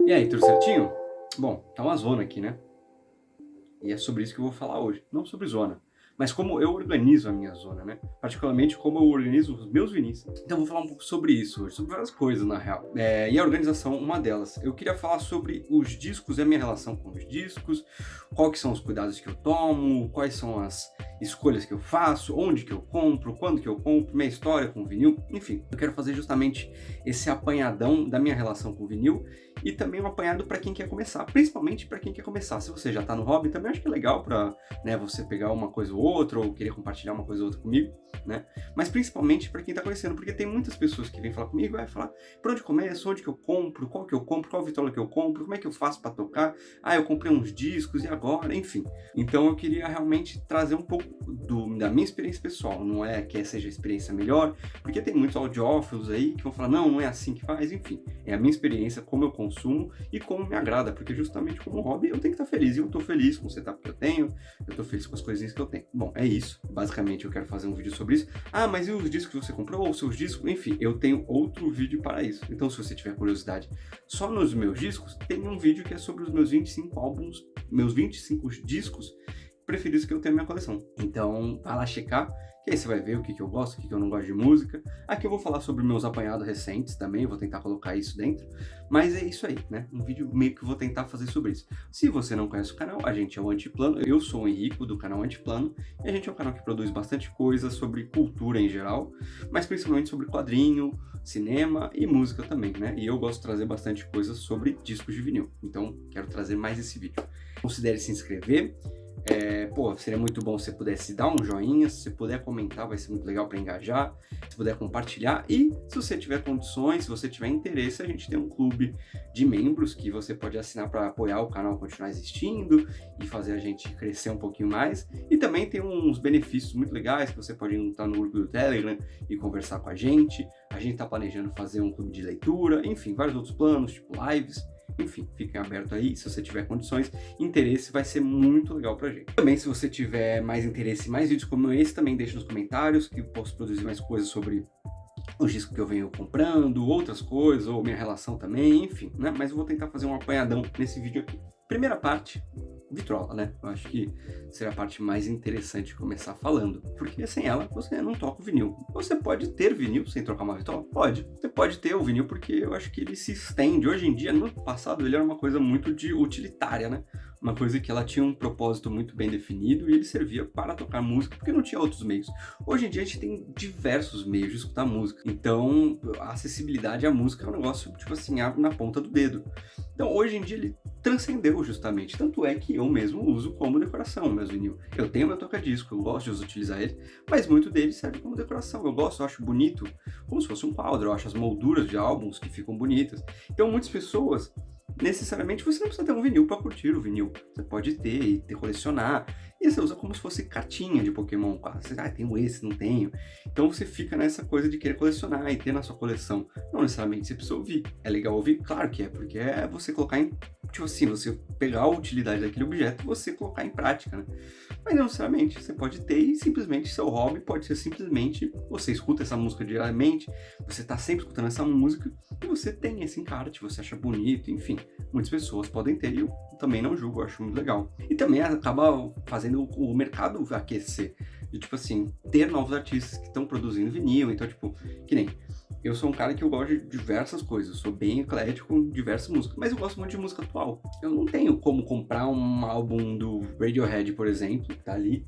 E aí, tudo certinho? Bom, tá uma zona aqui, né? E é sobre isso que eu vou falar hoje. Não sobre zona, mas como eu organizo a minha zona, né? Particularmente como eu organizo os meus vinis. Então eu vou falar um pouco sobre isso hoje, sobre várias coisas na real. E a organização, uma delas. Eu queria falar sobre os discos e a minha relação com os discos, quais que são os cuidados que eu tomo, quais são as escolhas que eu faço, onde que eu compro, quando que eu compro, minha história com o vinil, enfim. Eu quero fazer justamente esse apanhadão da minha relação com o vinil e também um apanhado para quem quer começar, principalmente para quem quer começar. Se você já tá no hobby, também acho que é legal para, né, você pegar uma coisa ou outra ou querer compartilhar uma coisa ou outra comigo, né? Mas principalmente para quem tá conhecendo, porque tem muitas pessoas que vêm falar comigo, vai falar por onde começo, onde que eu compro, qual vitrola que eu compro, como é que eu faço para tocar? Ah, eu comprei uns discos e agora, enfim. Então eu queria realmente trazer um pouco da minha experiência pessoal, não é que seja a experiência melhor, porque tem muitos audiófilos aí que vão falar, não é assim que faz, enfim. É a minha experiência, como eu consumo e como me agrada, porque justamente como hobby eu tenho que estar feliz, e eu tô feliz com o setup que eu tenho, eu tô feliz com as coisinhas que eu tenho. Bom, é isso, basicamente eu quero fazer um vídeo sobre isso. Ah, mas e os discos que você comprou, os seus discos? Enfim, eu tenho outro vídeo para isso. Então se você tiver curiosidade só nos meus discos, tem um vídeo que é sobre os meus 25 álbuns, meus 25 discos preferidos que eu tenho na minha coleção. Então, vai lá checar, que aí você vai ver o que eu gosto, o que eu não gosto de música. Aqui eu vou falar sobre meus apanhados recentes também, eu vou tentar colocar isso dentro. Mas é isso aí, né? Um vídeo meio que eu vou tentar fazer sobre isso. Se você não conhece o canal, a gente é o Antiplano, eu sou o Henrico do canal Antiplano, e a gente é um canal que produz bastante coisa sobre cultura em geral, mas principalmente sobre quadrinho, cinema e música também, né? E eu gosto de trazer bastante coisa sobre discos de vinil. Então, quero trazer mais esse vídeo. Considere se inscrever. Seria muito bom se você pudesse dar um joinha, se você puder comentar, vai ser muito legal para engajar, se puder compartilhar e se você tiver condições, se você tiver interesse, a gente tem um clube de membros que você pode assinar para apoiar o canal continuar existindo e fazer a gente crescer um pouquinho mais. E também tem uns benefícios muito legais que você pode entrar no grupo do Telegram e conversar com a gente. A gente está planejando fazer um clube de leitura, enfim, vários outros planos, tipo lives. Enfim, fiquem abertos aí, se você tiver condições, interesse, vai ser muito legal pra gente. Também, se você tiver mais interesse em mais vídeos como esse, também deixe nos comentários que eu posso produzir mais coisas sobre os discos que eu venho comprando, outras coisas, ou minha relação também, enfim, né? Mas eu vou tentar fazer um apanhadão nesse vídeo aqui. Primeira parte, vitrola, né? Eu acho que será a parte mais interessante de começar falando, porque sem ela você não toca o vinil. Você pode ter vinil sem trocar uma vitrola? Pode. Você pode ter o vinil porque eu acho que ele se estende. Hoje em dia, no passado, ele era uma coisa muito utilitária, né? Uma coisa que ela tinha um propósito muito bem definido e ele servia para tocar música, porque não tinha outros meios. Hoje em dia a gente tem diversos meios de escutar música, então a acessibilidade à música é um negócio, tipo assim, na ponta do dedo. Então hoje em dia ele transcendeu justamente, tanto é que eu mesmo uso como decoração meus vinil. Eu tenho meu toca-disco, eu gosto de utilizar ele, mas muito dele serve como decoração. Eu gosto, eu acho bonito, como se fosse um quadro, eu acho as molduras de álbuns que ficam bonitas. Então muitas pessoas, necessariamente você não precisa ter um vinil para curtir o vinil. Você pode ter e colecionar. E você usa como se fosse cartinha de Pokémon. Você, tenho esse, não tenho. Então você fica nessa coisa de querer colecionar e ter na sua coleção. Não necessariamente você precisa ouvir. É legal ouvir? Claro que é, porque é você colocar em... Tipo assim, você pegar a utilidade daquele objeto e você colocar em prática, né? Mas não necessariamente. Você pode ter e simplesmente seu hobby pode ser simplesmente você escuta essa música diariamente, você tá sempre escutando essa música e você tem esse encarte, você acha bonito, enfim. Muitas pessoas podem ter e eu também não julgo, eu acho muito legal. E também acaba fazendo o mercado aquecer. De, tipo assim, ter novos artistas que estão produzindo vinil. Então, tipo, que nem... Eu sou um cara que eu gosto de diversas coisas, eu sou bem eclético com diversas músicas, mas eu gosto muito de música atual. Eu não tenho como comprar um álbum do Radiohead, por exemplo, que tá ali,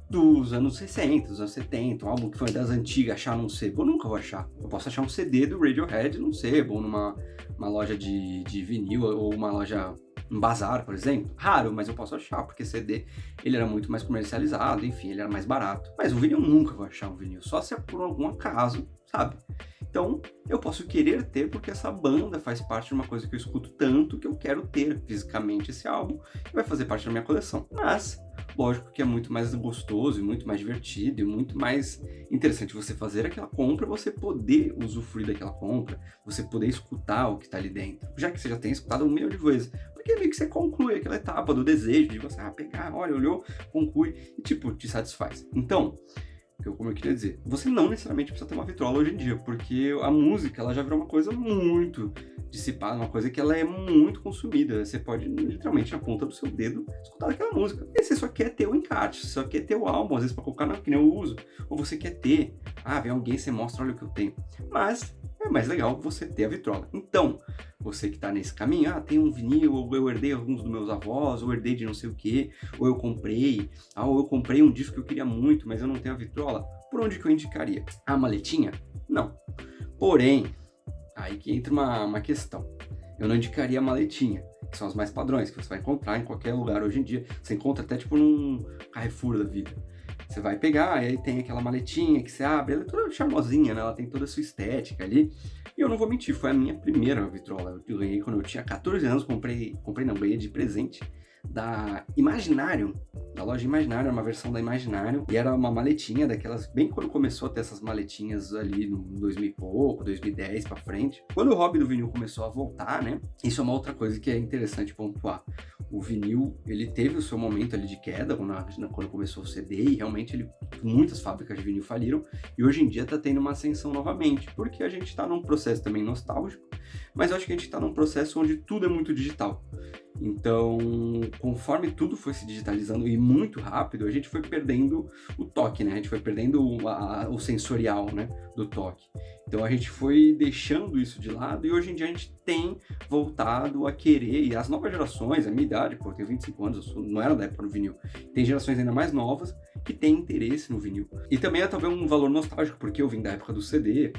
dos anos 60, dos anos 70, um álbum que foi das antigas, achar num sebo, eu nunca vou achar. Eu posso achar um CD do Radiohead num sebo, ou numa loja de vinil, ou uma loja, um bazar, por exemplo. Raro, mas eu posso achar, porque CD, ele era muito mais comercializado, enfim, ele era mais barato. Mas o vinil eu nunca vou achar um vinil, só se é por algum acaso, sabe? Então, eu posso querer ter porque essa banda faz parte de uma coisa que eu escuto tanto que eu quero ter fisicamente esse álbum e vai fazer parte da minha coleção. Mas, lógico que é muito mais gostoso e muito mais divertido e muito mais interessante você fazer aquela compra, você poder usufruir daquela compra, você poder escutar o que está ali dentro. Já que você já tem escutado 1 milhão de vezes, porque meio que você conclui aquela etapa do desejo de você pegar, olha, olhou, conclui e tipo, te satisfaz. Então, como eu queria dizer, você não necessariamente precisa ter uma vitrola hoje em dia, porque a música ela já virou uma coisa muito dissipada, uma coisa que ela é muito consumida. Você pode, literalmente, na ponta do seu dedo, escutar aquela música. E você só quer ter o encarte, você só quer ter o álbum, às vezes pra colocar que nem eu uso. Ou você quer ter, vem alguém, você mostra, olha o que eu tenho. Mas é mais legal você ter a vitrola. Então, você que tá nesse caminho, tem um vinil, ou eu herdei alguns dos meus avós, ou eu herdei de não sei o que, ou eu comprei um disco que eu queria muito, mas eu não tenho a vitrola. Por onde que eu indicaria? A maletinha? Não. Porém, aí que entra uma questão. Eu não indicaria a maletinha, que são as mais padrões, que você vai encontrar em qualquer lugar hoje em dia. Você encontra até tipo num Carrefour da vida. Você vai pegar, e aí tem aquela maletinha que você abre, ela é toda charmosinha, né? Ela tem toda a sua estética ali. E eu não vou mentir, foi a minha primeira vitrola. Eu ganhei quando eu tinha 14 anos, ganhei de presente da Imaginarium, da loja Imaginarium, uma versão da Imaginarium, e era uma maletinha daquelas, bem quando começou a ter essas maletinhas ali no 2000 e pouco, 2010 pra frente. Quando o hobby do vinil começou a voltar, né, isso é uma outra coisa que é interessante pontuar. O vinil, ele teve o seu momento ali de queda, quando começou o CD, e realmente muitas fábricas de vinil faliram, e hoje em dia tá tendo uma ascensão novamente, porque a gente tá num processo também nostálgico, mas eu acho que a gente tá num processo onde tudo é muito digital. Então, conforme tudo foi se digitalizando e muito rápido, a gente foi perdendo o toque, né? A gente foi perdendo o sensorial, né, do toque. Então, a gente foi deixando isso de lado e hoje em dia a gente tem voltado a querer, e as novas gerações, a minha idade, eu tenho 25 anos, não era da época do vinil, tem gerações ainda mais novas que têm interesse no vinil. E também é talvez um valor nostálgico, porque eu vim da época do CD,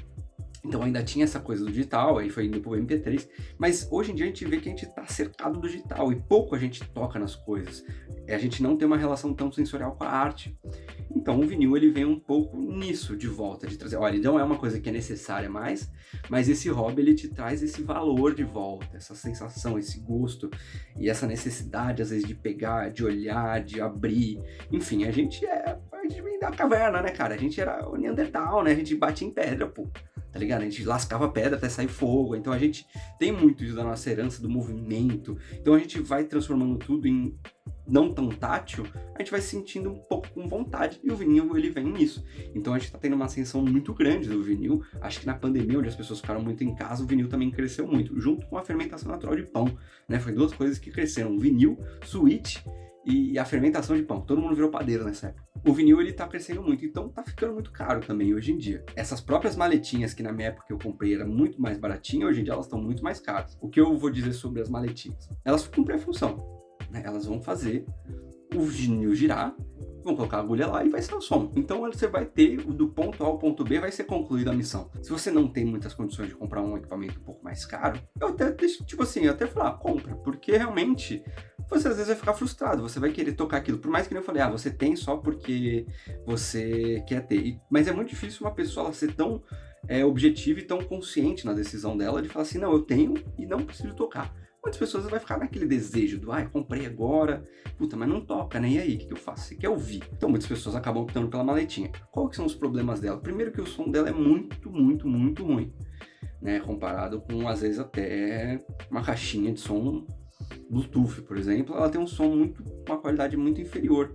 então ainda tinha essa coisa do digital, aí foi indo pro MP3, mas hoje em dia a gente vê que a gente tá cercado do digital e pouco a gente toca nas coisas. A gente não tem uma relação tão sensorial com a arte. Então o vinil ele vem um pouco nisso de volta, de trazer, olha, ele não é uma coisa que é necessária mais, mas esse hobby ele te traz esse valor de volta, essa sensação, esse gosto e essa necessidade às vezes de pegar, de olhar, de abrir. Enfim, a gente vem da caverna, né, cara? A gente era o Neandertal, né? A gente batia em pedra, pô. Tá ligado? A gente lascava pedra até sair fogo, então a gente tem muito isso da nossa herança, do movimento, então a gente vai transformando tudo em não tão tátil, a gente vai se sentindo um pouco com vontade, e o vinil ele vem nisso. Então a gente tá tendo uma ascensão muito grande do vinil, acho que na pandemia, onde as pessoas ficaram muito em casa, o vinil também cresceu muito, junto com a fermentação natural de pão, né? Foi duas coisas que cresceram, vinil, Switch e a fermentação de pão. Todo mundo virou padeiro nessa época. O vinil ele tá crescendo muito, então tá ficando muito caro também hoje em dia. Essas próprias maletinhas que na minha época eu comprei era muito mais baratinha, hoje em dia elas estão muito mais caras. O que eu vou dizer sobre as maletinhas? Elas cumprem a função, né? Elas vão fazer o vinil girar, vão colocar a agulha lá e vai ser o som. Então você vai ter, do ponto A ao ponto B vai ser concluída a missão. Se você não tem muitas condições de comprar um equipamento um pouco mais caro, eu até deixo, tipo assim, eu até falar, compra, porque realmente você às vezes vai ficar frustrado, você vai querer tocar aquilo, por mais que nem eu falei, você tem só porque você quer ter. Mas é muito difícil uma pessoa ela ser tão objetiva e tão consciente na decisão dela de falar assim, não, eu tenho e não preciso tocar. Muitas pessoas vai ficar naquele desejo do, comprei agora, puta, mas não toca, né? E aí, o que eu faço? Você quer ouvir? Então muitas pessoas acabam optando pela maletinha. Qual que são os problemas dela? Primeiro que o som dela é muito, muito, muito ruim, né? Comparado com, às vezes, até uma caixinha de som Bluetooth, por exemplo, ela tem um som com uma qualidade muito inferior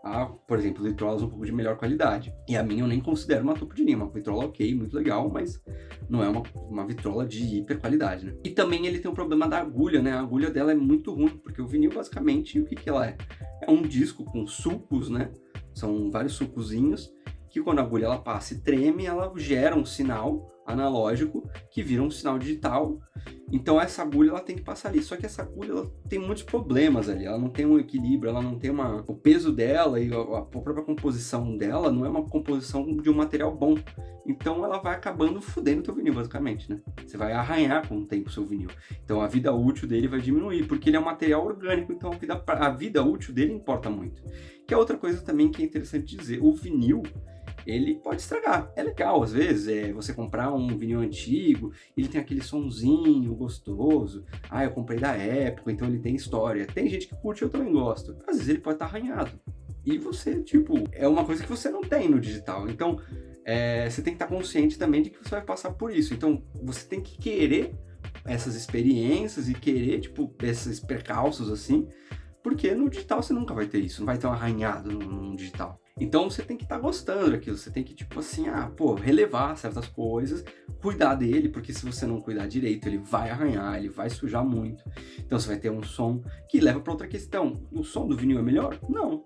a, por exemplo, vitrolas um pouco de melhor qualidade. E a minha eu nem considero uma topo de linha, uma vitrola ok, muito legal, mas não é uma vitrola de hiper qualidade, né? E também ele tem um problema da agulha, né? A agulha dela é muito ruim, porque o vinil basicamente, o que ela é? É um disco com sulcos, né? São vários sulcozinhos, que quando a agulha ela passa e treme, ela gera um sinal analógico que vira um sinal digital. Então essa agulha ela tem que passar ali, só que essa agulha ela tem muitos problemas ali, ela não tem um equilíbrio, ela não tem o peso dela e a própria composição dela não é uma composição de um material bom, então ela vai acabando fudendo o teu vinil basicamente, né? Você vai arranhar com o tempo o seu vinil, então a vida útil dele vai diminuir, porque ele é um material orgânico, então a vida útil dele importa muito. Que é outra coisa também que é interessante dizer, o vinil ele pode estragar. É legal, às vezes, você comprar um vinil antigo, ele tem aquele sonzinho gostoso. Eu comprei da época, então ele tem história. Tem gente que curte, eu também gosto. Às vezes ele pode estar arranhado. E você, é uma coisa que você não tem no digital. Então, você tem que estar consciente também de que você vai passar por isso. Então, você tem que querer essas experiências e querer, esses percalços, assim, Porque no digital você nunca vai ter isso, não vai ter um arranhado no digital. Então você tem que estar gostando daquilo, você tem que, tipo assim, relevar certas coisas, cuidar dele, porque se você não cuidar direito, ele vai arranhar, ele vai sujar muito. Então você vai ter um som que leva para outra questão. O som do vinil é melhor? Não.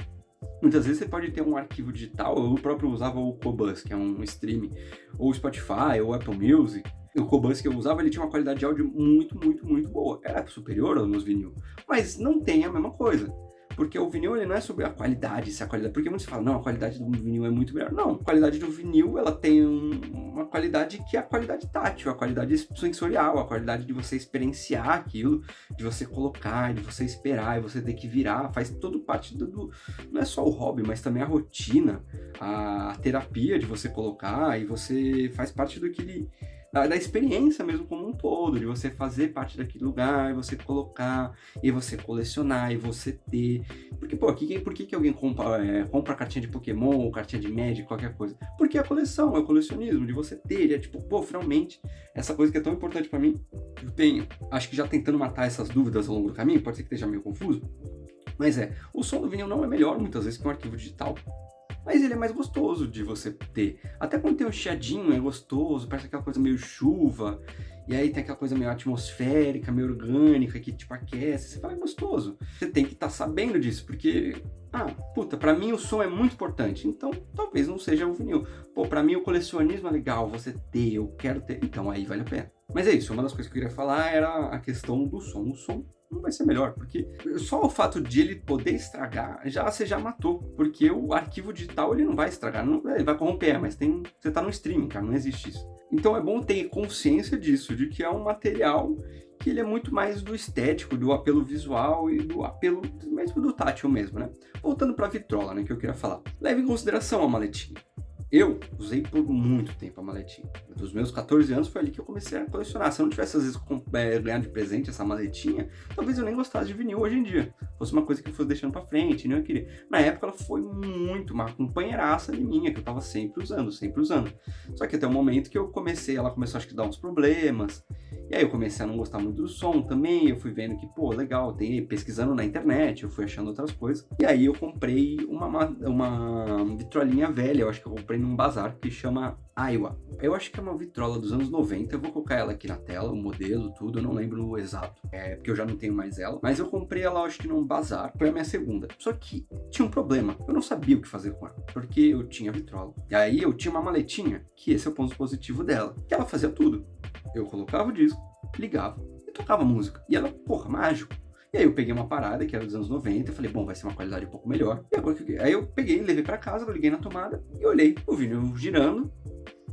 Muitas vezes você pode ter um arquivo digital, eu próprio usava o Qobuz, que é um streaming, ou Spotify, ou Apple Music. O Qobuz que eu usava, ele tinha uma qualidade de áudio muito, muito, muito boa. Era superior aos meus vinil, mas não tem a mesma coisa. Porque o vinil, ele não é sobre a qualidade, se a qualidade... Porque muitos falam, não, a qualidade do vinil é muito melhor. Não, a qualidade do vinil, ela tem uma qualidade que é a qualidade tátil, a qualidade sensorial, a qualidade de você experienciar aquilo, de você colocar, de você esperar, e você ter que virar, faz tudo parte do... Não é só o hobby, mas também a rotina, a terapia de você colocar, e você faz parte da experiência mesmo como um todo, de você fazer parte daquele lugar, e você colocar, e você colecionar, e você ter. Porque, por que alguém compra cartinha de Pokémon, ou cartinha de Magic, qualquer coisa? Porque é a coleção, é o colecionismo, de você ter, é tipo, finalmente, essa coisa que é tão importante pra mim, eu tenho. Acho que já tentando matar essas dúvidas ao longo do caminho, pode ser que esteja meio confuso, mas o som do vinil não é melhor, muitas vezes, que um arquivo digital. Mas ele é mais gostoso de você ter. Até quando tem um chiadinho, é gostoso, parece aquela coisa meio chuva. E aí tem aquela coisa meio atmosférica, meio orgânica, que tipo aquece. Você fala, é gostoso. Você tem que estar sabendo disso, porque... pra mim o som é muito importante. Então, talvez não seja o vinil. Pra mim o colecionismo é legal, você ter, eu quero ter. Então, aí vale a pena. Mas é isso, uma das coisas que eu queria falar era a questão do som. O som não vai ser melhor, porque só o fato de ele poder estragar, você já matou, porque o arquivo digital ele não vai estragar, ele vai corromper, mas você tá no streaming, cara, não existe isso. Então é bom ter consciência disso, de que é um material que ele é muito mais do estético, do apelo visual e do apelo mesmo do tátil mesmo, né? Voltando pra vitrola, né, que eu queria falar. Leve em consideração a maletinha. Eu usei por muito tempo a maletinha. Dos meus 14 anos foi ali que eu comecei a colecionar. Se eu não tivesse, às vezes, ganhado de presente essa maletinha, talvez eu nem gostasse de vinil hoje em dia. Fosse uma coisa que eu fosse deixando pra frente, nem eu queria. Na época ela foi muito uma companheiraça de minha, que eu tava sempre usando, sempre usando. Só que até o momento que ela começou acho que a dar uns problemas. E aí eu comecei a não gostar muito do som também, eu fui vendo que, legal, pesquisando na internet, eu fui achando outras coisas. E aí eu comprei uma vitrolinha velha, eu acho que eu comprei num bazar, que chama Aiwa. Eu acho que é uma vitrola dos anos 90, eu vou colocar ela aqui na tela, o modelo, tudo, eu não lembro o exato, porque eu já não tenho mais ela. Mas eu comprei ela, acho que num bazar, foi a minha segunda. Só que tinha um problema, eu não sabia o que fazer com ela, porque eu tinha vitrola. E aí eu tinha uma maletinha, que esse é o ponto positivo dela, que ela fazia tudo. Eu colocava o disco, ligava e tocava música. E ela, mágico. E aí eu peguei uma parada que era dos anos 90 e falei, bom, vai ser uma qualidade um pouco melhor. E agora, aí eu peguei, levei pra casa, eu liguei na tomada e olhei o vinil girando,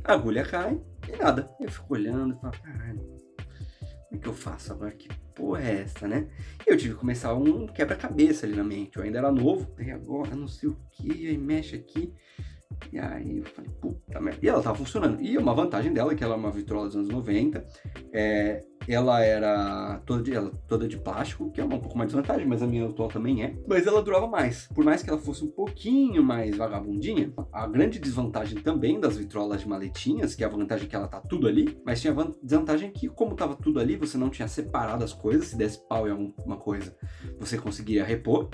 a agulha cai e nada. Eu fico olhando e falo, caralho, como é que eu faço agora? Que porra é essa, né? E eu tive que começar um quebra-cabeça ali na mente. Eu ainda era novo, e agora não sei o que, aí mexe aqui. E aí eu falei, puta merda. E ela tava funcionando. E uma vantagem dela é que ela é uma vitrola dos anos 90. Ela era toda de plástico, que é um pouco mais desvantagem, mas a minha atual também é. Mas ela durava mais. Por mais que ela fosse um pouquinho mais vagabundinha, a grande desvantagem também das vitrolas de maletinhas, que é a vantagem que ela tá tudo ali, mas tinha a desvantagem que, como tava tudo ali, você não tinha separado as coisas. Se desse pau em alguma coisa, você conseguiria repor.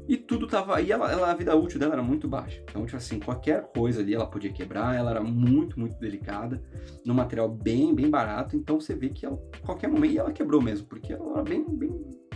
E tudo tava... E a vida útil dela era muito baixa. Então, tipo assim, qualquer coisa ali ela podia quebrar. Ela era muito, muito delicada. Num material bem, bem barato. Então, você vê que ela, qualquer momento... E ela quebrou mesmo. Porque ela era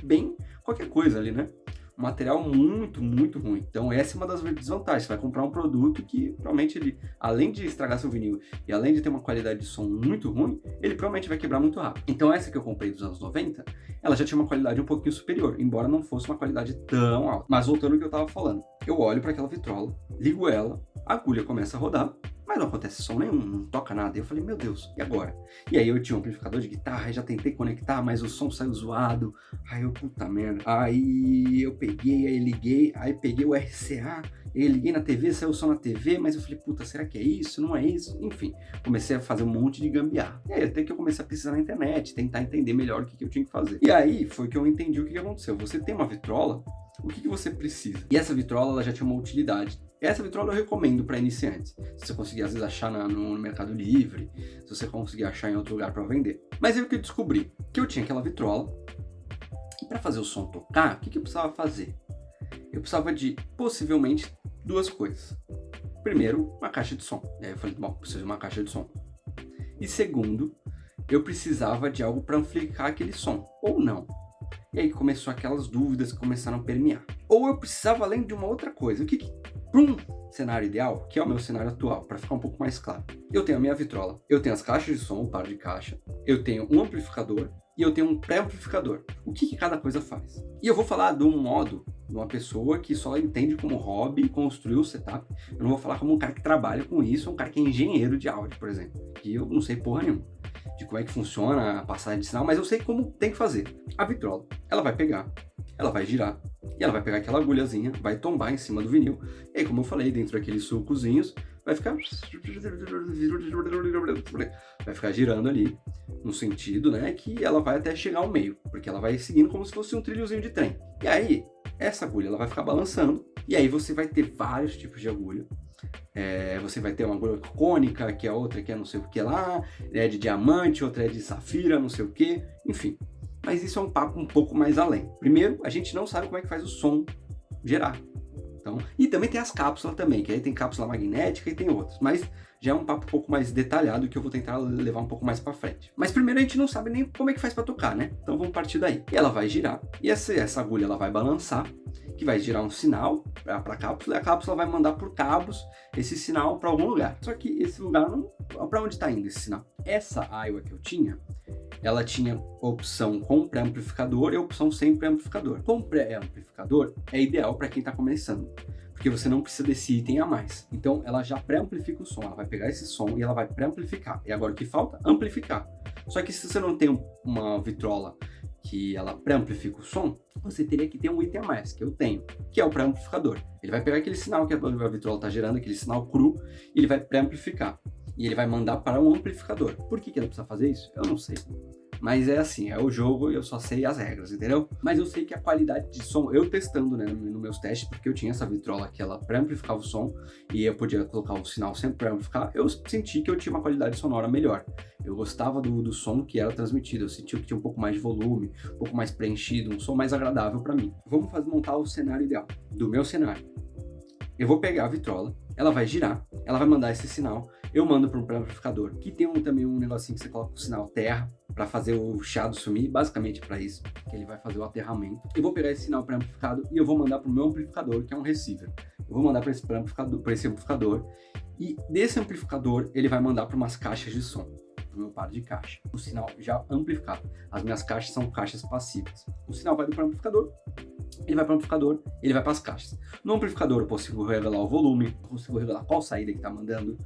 bem qualquer coisa ali, né? Um material muito, muito ruim. Então, essa é uma das desvantagens. Você vai comprar um produto que, provavelmente, ele, além de estragar seu vinil e além de ter uma qualidade de som muito ruim, ele provavelmente vai quebrar muito rápido. Então, essa que eu comprei dos anos 90, ela já tinha uma qualidade um pouquinho superior, embora não fosse uma qualidade tão alta. Mas voltando ao que eu tava falando, eu olho para aquela vitrola, ligo ela, a agulha começa a rodar, mas não acontece som nenhum, não toca nada. E eu falei, meu Deus, e agora? E aí eu tinha um amplificador de guitarra, já tentei conectar, mas o som saiu zoado. Aí eu, puta merda. Aí eu peguei, aí liguei, aí peguei o RCA, aí liguei na TV, saiu o som na TV, mas eu falei, puta, será que é isso? Não é isso? Enfim, comecei a fazer um monte de gambiarra. E aí até que eu comecei a pesquisar na internet, tentar entender melhor o que eu tinha que fazer. E aí foi que eu entendi o que aconteceu. Você tem uma vitrola, o que você precisa? E essa vitrola, ela já tinha uma utilidade. Essa vitrola eu recomendo para iniciantes. Se você conseguir, às vezes, achar no Mercado Livre, se você conseguir achar em outro lugar para vender. Mas aí o que eu descobri? Que eu tinha aquela vitrola, e Para fazer o som tocar, o que eu precisava fazer? Eu precisava de, possivelmente, duas coisas. Primeiro, uma caixa de som. E aí eu falei, bom, preciso de uma caixa de som. E segundo, eu precisava de algo para amplificar aquele som, ou não. E aí começou aquelas dúvidas que começaram a permear. Ou eu precisava além de uma outra coisa. O que para um cenário ideal, que é o meu cenário atual, para ficar um pouco mais claro. Eu tenho a minha vitrola, eu tenho as caixas de som, um par de caixa, eu tenho um amplificador e eu tenho um pré-amplificador. O que cada coisa faz? E eu vou falar de um modo de uma pessoa que só entende como hobby construir o setup. Eu não vou falar como um cara que trabalha com isso, um cara que é engenheiro de áudio, por exemplo. Que eu não sei porra nenhuma de como é que funciona a passagem de sinal, mas eu sei como tem que fazer. A vitrola, ela vai pegar, ela vai girar, e ela vai pegar aquela agulhazinha, vai tombar em cima do vinil, e aí, como eu falei, dentro daqueles sulcozinhos, vai ficar girando ali, no sentido, né, que ela vai até chegar ao meio, porque ela vai seguindo como se fosse um trilhozinho de trem. E aí, essa agulha, ela vai ficar balançando, e aí você vai ter vários tipos de agulha. Você vai ter uma agulha cônica, que é outra que é não sei o que lá, é de diamante, outra é de safira, não sei o que, enfim. Mas isso é um papo um pouco mais além. Primeiro, a gente não sabe como é que faz o som gerar. Então, e também tem as cápsulas também, que aí tem cápsula magnética e tem outras, mas já é um papo um pouco mais detalhado que eu vou tentar levar um pouco mais pra frente. Mas primeiro a gente não sabe nem como é que faz pra tocar, né? Então vamos partir daí. E ela vai girar, e essa agulha ela vai balançar, que vai girar um sinal pra cápsula, e a cápsula vai mandar por cabos esse sinal para algum lugar. Só que esse lugar não... Pra onde tá indo esse sinal? Essa Aiwa que eu tinha, ela tinha opção com pré-amplificador e opção sem pré-amplificador. Com pré-amplificador é ideal para quem está começando, porque você não precisa desse item a mais. Então ela já pré-amplifica o som, ela vai pegar esse som e ela vai pré-amplificar. E agora o que falta? Amplificar. Só que se você não tem uma vitrola que ela pré-amplifica o som, você teria que ter um item a mais, que eu tenho, que é o pré-amplificador. Ele vai pegar aquele sinal que a vitrola está gerando, aquele sinal cru, e ele vai pré-amplificar. E ele vai mandar para um amplificador. Por que ela precisa fazer isso? Eu não sei. Mas é assim, é o jogo e eu só sei as regras, entendeu? Mas eu sei que a qualidade de som, eu testando, né, nos meus testes, porque eu tinha essa vitrola que ela pré-amplificava o som e eu podia colocar o sinal sem pré-amplificar, eu senti que eu tinha uma qualidade sonora melhor. Eu gostava do som que era transmitido, eu sentia que tinha um pouco mais de volume, um pouco mais preenchido, um som mais agradável para mim. Vamos montar o cenário ideal, do meu cenário. Eu vou pegar a vitrola, ela vai girar, ela vai mandar esse sinal, eu mando para um pré-amplificador, que tem também um negocinho que você coloca o sinal terra, para fazer o chiado sumir, basicamente para isso, que ele vai fazer o aterramento. Eu vou pegar esse sinal pré-amplificado e eu vou mandar para o meu amplificador, que é um receiver. Eu vou mandar para esse amplificador, e desse amplificador ele vai mandar para umas caixas de som, para o meu par de caixa. O sinal já amplificado. As minhas caixas são caixas passivas. O sinal vai do amplificador, ele vai para o amplificador, ele vai para as caixas. No amplificador eu consigo regular o volume, eu consigo regular qual saída que está mandando,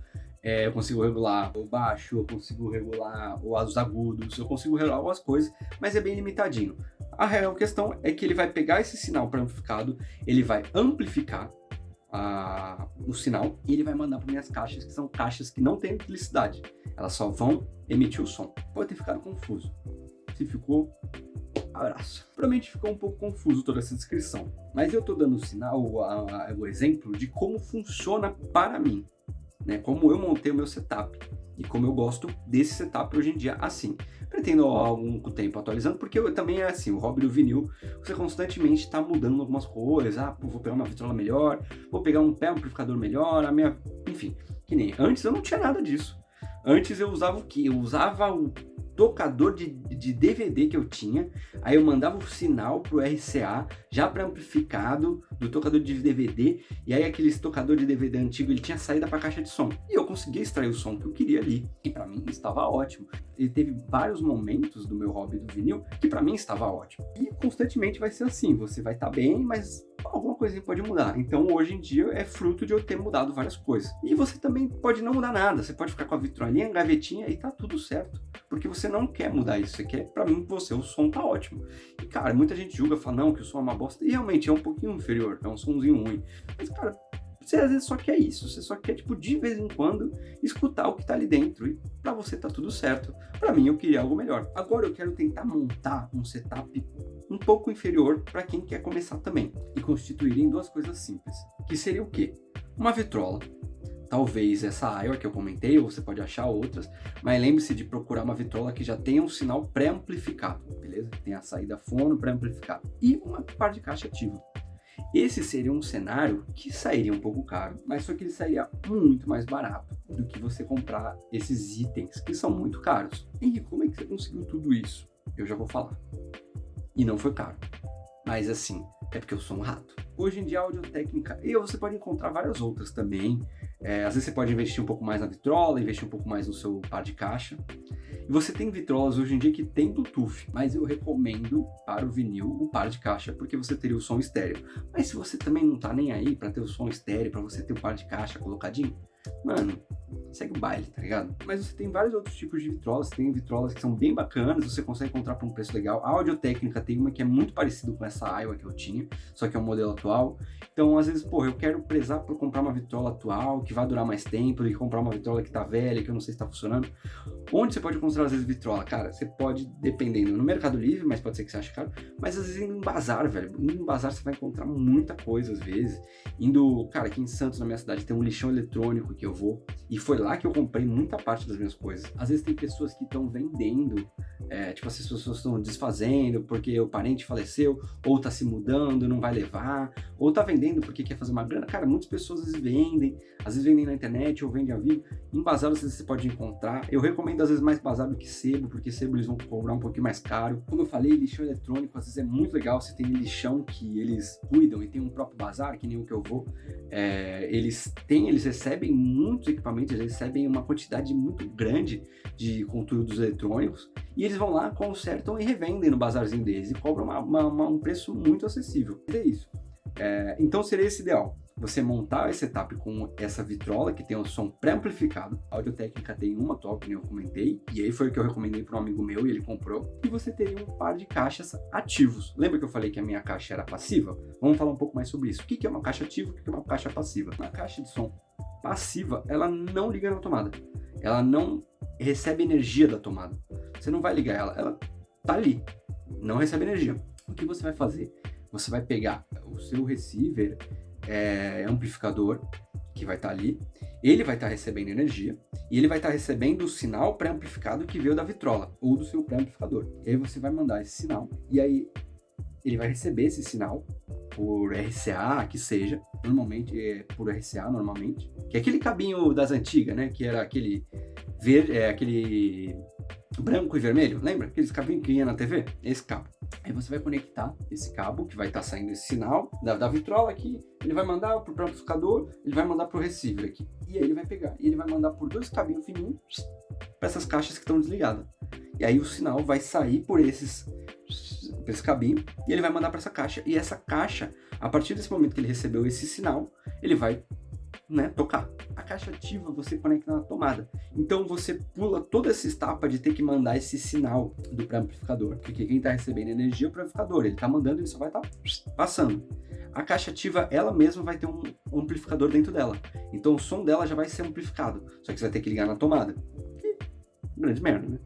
eu consigo regular o baixo, eu consigo regular os agudos, eu consigo regular algumas coisas, mas é bem limitadinho. A real questão é que ele vai pegar esse sinal pré-amplificado, ele vai amplificar o sinal e ele vai mandar para minhas caixas, que são caixas que não têm eletricidade, elas só vão emitir o som. Pode ter ficado confuso. Se ficou, abraço. Provavelmente ficou um pouco confuso toda essa descrição, mas eu estou dando o exemplo de como funciona para mim, né? Como eu montei o meu setup e como eu gosto desse setup hoje em dia assim. Pretendo há algum tempo atualizando, porque eu também é assim, o hobby do vinil, você constantemente está mudando algumas coisas, vou pegar uma vitrola melhor, vou pegar um pré-amplificador melhor, enfim, que nem antes eu não tinha nada disso. Antes eu usava o quê? Eu usava o tocador de DVD que eu tinha, aí eu mandava o sinal pro RCA já pré-amplificado do tocador de DVD, e aí aquele tocador de DVD antigo ele tinha saída para caixa de som, e eu conseguia extrair o som que eu queria ali, e para mim estava ótimo. E teve vários momentos do meu hobby do vinil que para mim estava ótimo, e constantemente vai ser assim, você vai estar bem, mas alguma coisinha pode mudar. Então hoje em dia é fruto de eu ter mudado várias coisas. E você também pode não mudar nada, você pode ficar com a vitrolinha, gavetinha e tá tudo certo, porque você não quer mudar isso, você quer, pra mim, o som tá ótimo. E cara, muita gente julga, fala não, que o som é uma bosta, e realmente é um pouquinho inferior, é um somzinho ruim. Mas cara, você às vezes só quer isso, você só quer, tipo, de vez em quando, escutar o que tá ali dentro, e pra você tá tudo certo. Pra mim, eu queria algo melhor. Agora eu quero tentar montar um setup um pouco inferior para quem quer começar também, e constituir em duas coisas simples, que seria o quê? Uma vitrola, talvez essa Aiwa que eu comentei, ou você pode achar outras, mas lembre-se de procurar uma vitrola que já tenha um sinal pré-amplificado, beleza? Que tenha a saída fono pré-amplificada e uma par de caixa ativa. Esse seria um cenário que sairia um pouco caro, mas só que ele sairia muito mais barato do que você comprar esses itens que são muito caros. Henrique, como é que você conseguiu tudo isso? Eu já vou falar. E não foi caro. Mas assim, é porque eu sou um rato. Hoje em dia a Audio-Técnica, e você pode encontrar várias outras também. Às vezes você pode investir um pouco mais na vitrola, investir um pouco mais no seu par de caixa. E você tem vitrolas hoje em dia que tem Bluetooth, mas eu recomendo para o vinil o par de caixa, porque você teria o som estéreo. Mas se você também não tá nem aí para ter o som estéreo, para você ter o par de caixa colocadinho, mano, segue o baile, tá ligado? Mas você tem vários outros tipos de vitrolas, tem vitrolas que são bem bacanas, você consegue encontrar por um preço legal. A Audio-Técnica tem uma que é muito parecida com essa Aiwa que eu tinha, só que é um modelo atual. Então, às vezes, eu quero prezar por comprar uma vitrola atual, que vai durar mais tempo, do que comprar uma vitrola que tá velha, que eu não sei se tá funcionando. Onde você pode encontrar, às vezes, vitrola? Cara, você pode, dependendo, no Mercado Livre, mas pode ser que você ache caro, mas às vezes em bazar, velho. Em bazar você vai encontrar muita coisa, às vezes. Cara, aqui em Santos, na minha cidade, tem um lixão eletrônico que eu vou, e foi lá que eu comprei muita parte das minhas coisas. Às vezes tem pessoas que estão vendendo, tipo, as pessoas estão desfazendo porque o parente faleceu, ou tá se mudando, não vai levar, ou tá vendendo porque quer fazer uma grana. Cara, muitas pessoas às vezes vendem na internet ou vendem ao vivo. Em bazar às vezes você pode encontrar. Eu recomendo às vezes mais bazar do que sebo, porque sebo eles vão cobrar um pouquinho mais caro. Como eu falei, lixão eletrônico às vezes é muito legal. Você tem lixão que eles cuidam e tem um próprio bazar, que nem o que eu vou. Eles recebem muitos equipamentos, eles recebem uma quantidade muito grande de conteúdos eletrônicos e eles vão lá, consertam e revendem no bazarzinho deles e cobram um preço muito acessível. É isso. Então seria esse ideal. Você montar esse setup com essa vitrola que tem o som pré-amplificado. A Audio-Técnica tem uma top, que eu comentei, e aí foi o que eu recomendei para um amigo meu e ele comprou. E você teria um par de caixas ativos. Lembra que eu falei que a minha caixa era passiva? Vamos falar um pouco mais sobre isso. O que é uma caixa ativa e o que é uma caixa passiva? Uma caixa de som passiva, ela não liga na tomada. Ela não recebe energia da tomada. Você não vai ligar ela tá ali, não recebe energia. O que você vai fazer? Você vai pegar o seu receiver, amplificador, que vai estar ali, ele vai estar recebendo energia e ele vai estar recebendo o sinal pré-amplificado que veio da vitrola ou do seu pré-amplificador. E aí você vai mandar esse sinal e aí ele vai receber esse sinal por RCA, que seja, normalmente é por RCA, normalmente, que é aquele cabinho das antigas, né, que era aquele aquele branco e vermelho, lembra? Aqueles cabinhos que ia na TV? Esse cabo. Aí você vai conectar esse cabo, que vai estar saindo esse sinal da vitrola aqui, ele vai mandar pro amplificador, ele vai mandar pro receiver aqui. E aí ele vai pegar, e ele vai mandar por 2 cabinhos fininhos para essas caixas que estão desligadas. E aí o sinal vai sair por esse cabinho e ele vai mandar para essa caixa. E essa caixa, a partir desse momento que ele recebeu esse sinal, ele vai tocar. A caixa ativa você conecta na tomada. Então você pula toda essa etapa de ter que mandar esse sinal do pré-amplificador. Porque quem está recebendo energia é o pré-amplificador. Ele está mandando, ele só vai estar passando. A caixa ativa, ela mesma vai ter um amplificador dentro dela. Então o som dela já vai ser amplificado. Só que você vai ter que ligar na tomada. Que grande merda, né?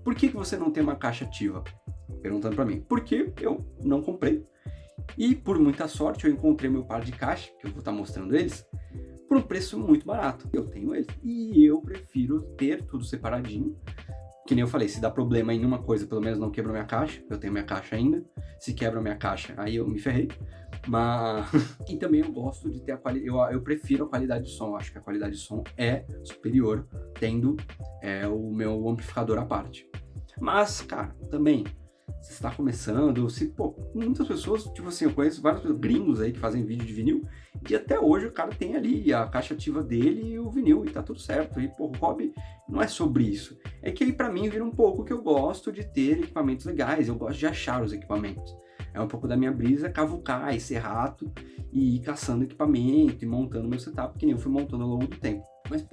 Por que você não tem uma caixa ativa? Perguntando para mim. Porque eu não comprei. E por muita sorte eu encontrei meu par de caixa, que eu vou estar mostrando eles, por um preço muito barato. Eu tenho eles e eu prefiro ter tudo separadinho. Que nem eu falei, se dá problema em uma coisa, pelo menos não quebra minha caixa. Eu tenho minha caixa ainda. Se quebra minha caixa, aí eu me ferrei. Mas... E também eu gosto de ter a qualidade... Eu prefiro a qualidade de som. Eu acho que a qualidade de som é superior tendo o meu amplificador à parte. Mas, cara, também... Você está começando, muitas pessoas, tipo assim, eu conheço vários gringos aí que fazem vídeo de vinil e até hoje o cara tem ali a caixa ativa dele e o vinil e tá tudo certo. E, o hobby não é sobre isso. É que ele, pra mim, vira um pouco que eu gosto de ter equipamentos legais, eu gosto de achar os equipamentos. É um pouco da minha brisa cavucar e ser rato e ir caçando equipamento e montando meu setup, que nem eu fui montando ao longo do tempo. Mas,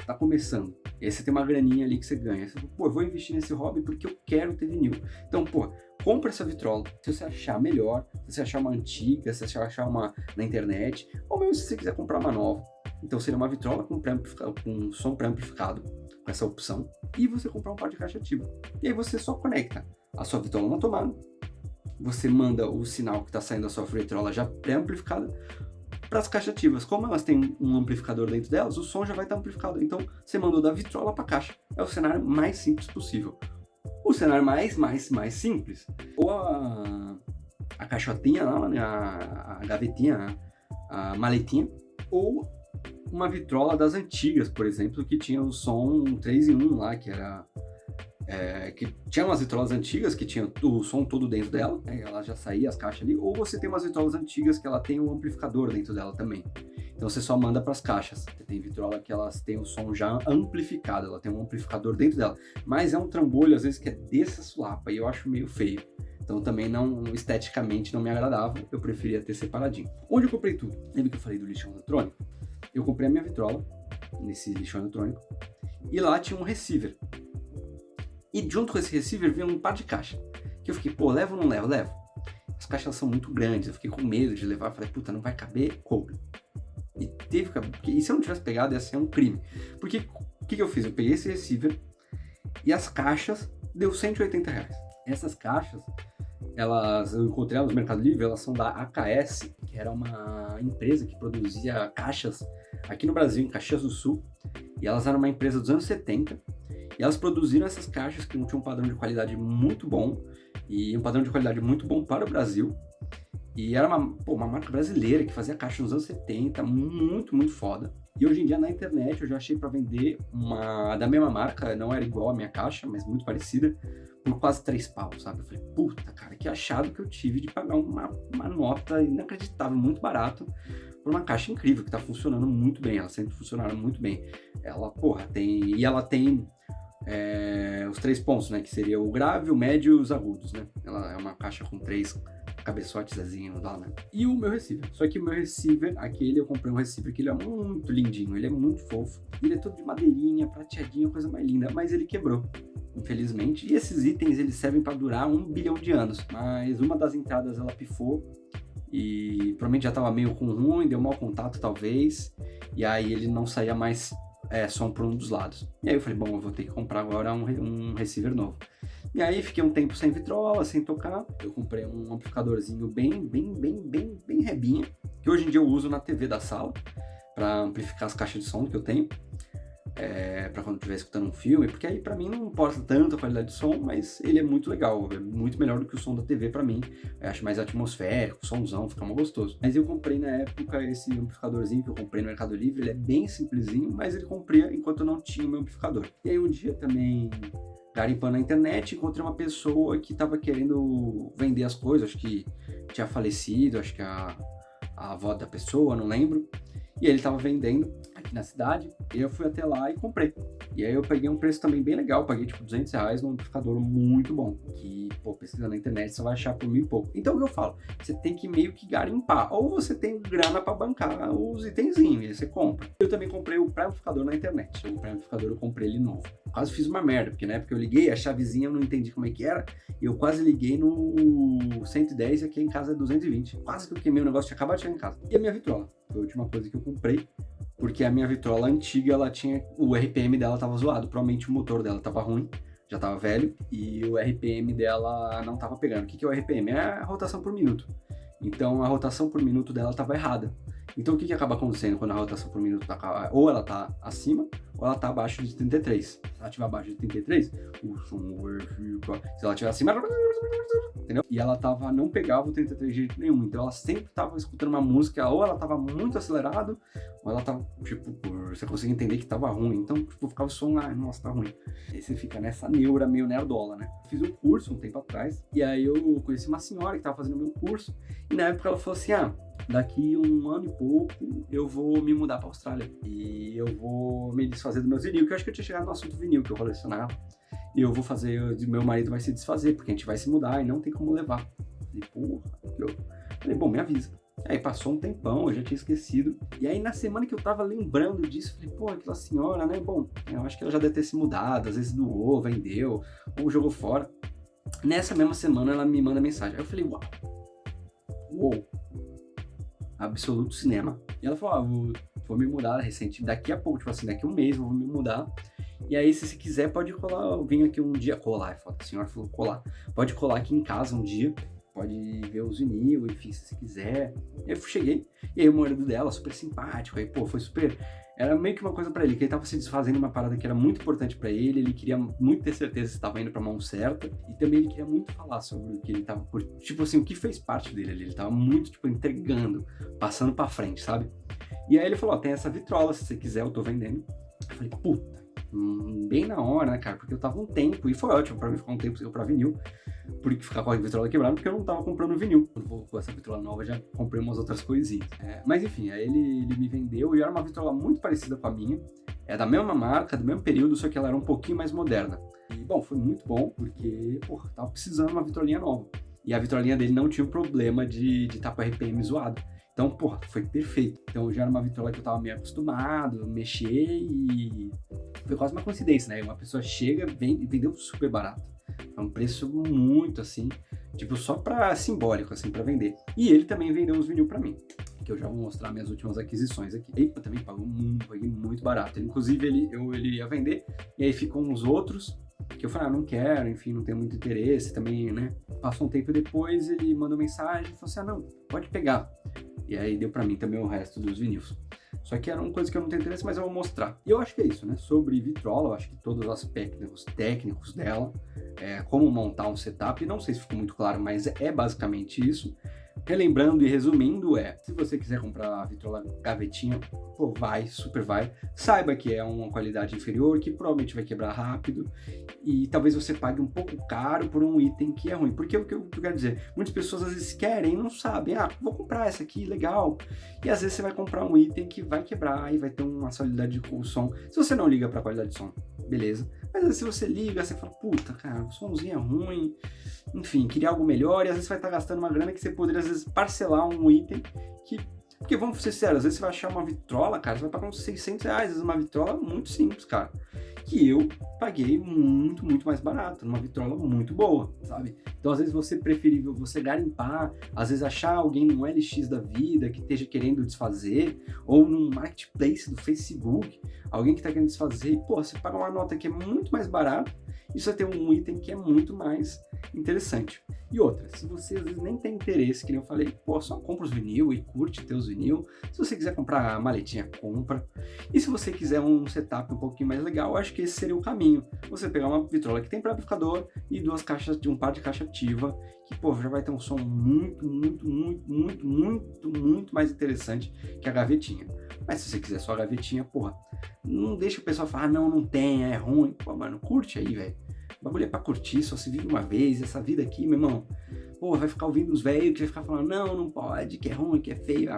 tá começando. E aí você tem uma graninha ali que você ganha. Você fala, eu vou investir nesse hobby porque eu quero ter vinil. Então, compra essa vitrola. Se você achar melhor, se você achar uma antiga, se você achar uma na internet, ou mesmo se você quiser comprar uma nova. Então, seria uma vitrola com som pré-amplificado, com essa opção. E você comprar um par de caixa ativa. E aí você só conecta a sua vitrola na tomada. Você manda o sinal que está saindo da sua vitrola já pré-amplificada para as caixas ativas. Como elas têm um amplificador dentro delas, o som já vai estar amplificado. Então, você mandou da vitrola para a caixa. É o cenário mais simples possível. O cenário mais simples, ou a caixotinha lá, né, a gavetinha, a maletinha, ou uma vitrola das antigas, por exemplo, que tinha o som 3 em 1 lá, que era... que tinha umas vitrolas antigas que tinha o som todo dentro dela, né, ela já saía as caixas ali, ou você tem umas vitrolas antigas que ela tem um amplificador dentro dela também. Então você só manda para as caixas. Você tem vitrola que elas têm o som já amplificado, ela tem um amplificador dentro dela, mas é um trambolho às vezes que é dessa sulapa e eu acho meio feio. Então também não, esteticamente não me agradava, eu preferia ter separadinho. Onde eu comprei tudo? Lembra que eu falei do lixão eletrônico? Eu comprei a minha vitrola nesse lixão eletrônico e lá tinha um receiver. E junto com esse receiver vinha um par de caixa. Que eu fiquei, pô, levo ou não levo? Levo. As caixas são muito grandes, eu fiquei com medo de levar. Falei, puta, não vai caber, coube. E teve que... E se eu não tivesse pegado, ia ser um crime. Porque o que eu fiz? Eu peguei esse receiver e as caixas deu R$180. Essas caixas, eu encontrei elas no Mercado Livre, elas são da AKS, que era uma empresa que produzia caixas aqui no Brasil, em Caxias do Sul. E elas eram uma empresa dos anos 70. E elas produziram essas caixas que tinham um padrão de qualidade muito bom. E um padrão de qualidade muito bom para o Brasil. E era uma marca brasileira que fazia caixa nos anos 70, muito foda. E hoje em dia na internet eu já achei para vender uma da mesma marca, não era igual a minha caixa, mas muito parecida, por quase 3 pau, sabe? Eu falei, puta, cara, que achado que eu tive de pagar uma nota inacreditável, muito barato, por uma caixa incrível, que tá funcionando muito bem, ela sempre funcionaram muito bem. Ela, ela tem os 3 pontos, né? Que seria o grave, o médio e os agudos, né? Ela é uma caixa com 3 cabeçotezinho lá, né? E o meu receiver. Só que o meu receiver, eu comprei um receiver que ele é muito lindinho, ele é muito fofo. Ele é todo de madeirinha, prateadinho, coisa mais linda, mas ele quebrou, infelizmente. E esses itens, eles servem para durar 1 bilhão de anos. Mas uma das entradas, ela pifou e provavelmente já tava meio ruim, deu mau contato talvez. E aí ele não saía mais som por um dos lados. E aí eu falei, bom, eu vou ter que comprar agora um receiver novo. E aí fiquei um tempo sem vitrola, sem tocar. Eu comprei um amplificadorzinho bem rebinha, que hoje em dia eu uso na TV da sala, para amplificar as caixas de som que eu tenho, para quando eu estiver escutando um filme, porque aí pra mim não importa tanto a qualidade de som, mas ele é muito legal, é muito melhor do que o som da TV pra mim. Eu acho mais atmosférico, o somzão, fica mais gostoso. Mas eu comprei na época esse amplificadorzinho que eu comprei no Mercado Livre, ele é bem simplesinho, mas ele cumpria enquanto eu não tinha o meu amplificador. E aí um dia também, garimpando na internet, encontrei uma pessoa que estava querendo vender as coisas, acho que tinha falecido, acho que a avó da pessoa, não lembro. E ele estava vendendo aqui na cidade, e eu fui até lá e comprei. E aí eu peguei um preço também bem legal, paguei tipo R$200 num amplificador muito bom, que, pesquisando na internet você vai achar por 1.000 e pouco. Então o que eu falo? Você tem que meio que garimpar, ou você tem grana para bancar os itenzinhos, e aí você compra. Eu também comprei o pré-amplificador na internet, o pré-amplificador eu comprei ele novo. Quase fiz uma merda, porque na época eu liguei, a chavezinha eu não entendi como é que era, e eu quase liguei no 110 e aqui em casa é 220. Quase que eu queimei o negócio, tinha acabado de chegar em casa. E a minha vitrola? Foi a última coisa que eu comprei, porque a minha vitrola antiga, ela tinha, o RPM dela tava zoado, provavelmente o motor dela tava ruim, já tava velho, e o RPM dela não tava pegando. O que é o RPM? É a rotação por minuto. Então a rotação por minuto dela tava errada. Então o que acaba acontecendo quando a rotação por minuto tá, ou ela tá acima, ou ela tá abaixo de 33. Se ela estiver abaixo de 33, o som fica... Se ela estiver acima, entendeu? E ela não pegava o 33 de jeito nenhum. Então ela sempre tava escutando uma música, ou ela tava muito acelerado, ou ela tava, você conseguia entender que tava ruim. Então, ficava o som, nossa, tá ruim. Aí você fica nessa neura meio nerdola, né? Fiz um curso um tempo atrás, e aí eu conheci uma senhora que tava fazendo o meu curso, e na época ela falou assim, daqui 1 ano e pouco eu vou me mudar pra Austrália, e eu vou me desfazer dos meus vinil, que eu acho que eu tinha chegado no assunto vinil, que eu colecionava, e eu vou fazer, meu marido vai se desfazer, porque a gente vai se mudar e não tem como levar. Falei, bom, me avisa. Aí passou um tempão, eu já tinha esquecido. E aí na semana que eu tava lembrando disso, falei, aquela senhora, né? Bom, eu acho que ela já deve ter se mudado, às vezes doou, vendeu, ou jogou fora. Nessa mesma semana ela me manda mensagem. Aí eu falei, uou, absoluto cinema. E ela falou, vou me mudar recente, daqui a pouco, daqui a 1 mês eu vou me mudar. E aí, se você quiser, pode colar, eu vim aqui um dia, colar, a senhora falou colar, pode colar aqui em casa um dia, pode ver os vinil, enfim, se você quiser. E aí eu cheguei, e aí o marido dela, super simpático, aí, pô, foi super... Era meio que uma coisa pra ele, que ele tava se desfazendo uma parada que era muito importante pra ele queria muito ter certeza se estava indo pra mão certa, e também ele queria muito falar sobre o que ele tava curtindo, tipo assim, o que fez parte dele ali, ele tava muito, tipo, entregando, passando pra frente, sabe? E aí ele falou, ó, tem essa vitrola, se você quiser, eu tô vendendo. Eu falei, puta, bem na hora, né, cara, porque eu tava um tempo, e foi ótimo pra mim ficar um tempo sem comprar vinil, porque ficar com a vitrola quebrada, porque eu não tava comprando vinil. Quando vou com essa vitrola nova, já comprei umas outras coisinhas. Mas enfim, aí ele me vendeu, e era uma vitrola muito parecida com a minha, é da mesma marca, do mesmo período, só que ela era um pouquinho mais moderna. E, bom, foi muito bom, porque, porra, tava precisando de uma vitrolinha nova. E a vitrolinha dele não tinha o problema de estar com RPM zoado. Então, porra, foi perfeito. Então, já era uma vitrola que eu tava meio acostumado a mexer e foi quase uma coincidência, né? Uma pessoa chega e vendeu super barato. É um preço muito, assim, tipo, só pra simbólico, assim, pra vender. E ele também vendeu uns vinil pra mim, que eu já vou mostrar minhas últimas aquisições aqui. Ele também paguei muito barato. Inclusive, ele ia vender, e aí ficam uns outros que eu falei, não quero, enfim, não tenho muito interesse também, né? Passou um tempo depois, ele mandou mensagem e falou assim, não, pode pegar. E aí deu pra mim também o resto dos vinis. Só que era uma coisa que eu não tenho interesse, mas eu vou mostrar. E eu acho que é isso, né? Sobre vitrola, eu acho que todos os aspectos técnicos dela, como montar um setup, não sei se ficou muito claro, mas é basicamente isso. Relembrando e resumindo, se você quiser comprar a vitrola gavetinha, pô, super vai. Saiba que é uma qualidade inferior, que provavelmente vai quebrar rápido, e talvez você pague um pouco caro por um item que é ruim. Porque o que eu quero dizer, muitas pessoas às vezes querem e não sabem, vou comprar essa aqui, legal. E às vezes você vai comprar um item que vai quebrar e vai ter uma solidariedade com o som. Se você não liga pra qualidade de som, beleza. Mas às vezes se você liga, você fala, puta, cara, o somzinho é ruim, enfim, queria algo melhor, e às vezes vai estar gastando uma grana que você poderia, às vezes, parcelar um item que... Porque vamos ser sérios, às vezes você vai achar uma vitrola, cara, você vai pagar uns 600 reais, às vezes uma vitrola muito simples, cara. Que eu paguei muito, muito mais barato, numa vitrola muito boa, sabe? Então, às vezes, você preferível você garimpar, às vezes achar alguém num LX da vida que esteja querendo desfazer, ou num marketplace do Facebook, alguém que está querendo desfazer, e, pô, você paga uma nota que é muito mais barata, e você tem um item que é muito mais interessante. E outra, se você às vezes nem tem interesse, que nem eu falei, pô, só compra os vinil e curte teus vinil. Se você quiser comprar a maletinha, compra. E se você quiser um setup um pouquinho mais legal, eu acho que esse seria o caminho. Você pegar uma vitrola que tem amplificador e um par de caixa ativa, que, pô, já vai ter um som muito, muito, muito, muito, muito, muito mais interessante que a gavetinha. Mas se você quiser só a gavetinha, porra, não deixa o pessoal falar, não tem, é ruim. Pô, mano, curte aí, velho. O bagulho é pra curtir, só se vive uma vez, essa vida aqui, meu irmão. Pô, vai ficar ouvindo os velhos que vai ficar falando, não pode, que é ruim, que é feio.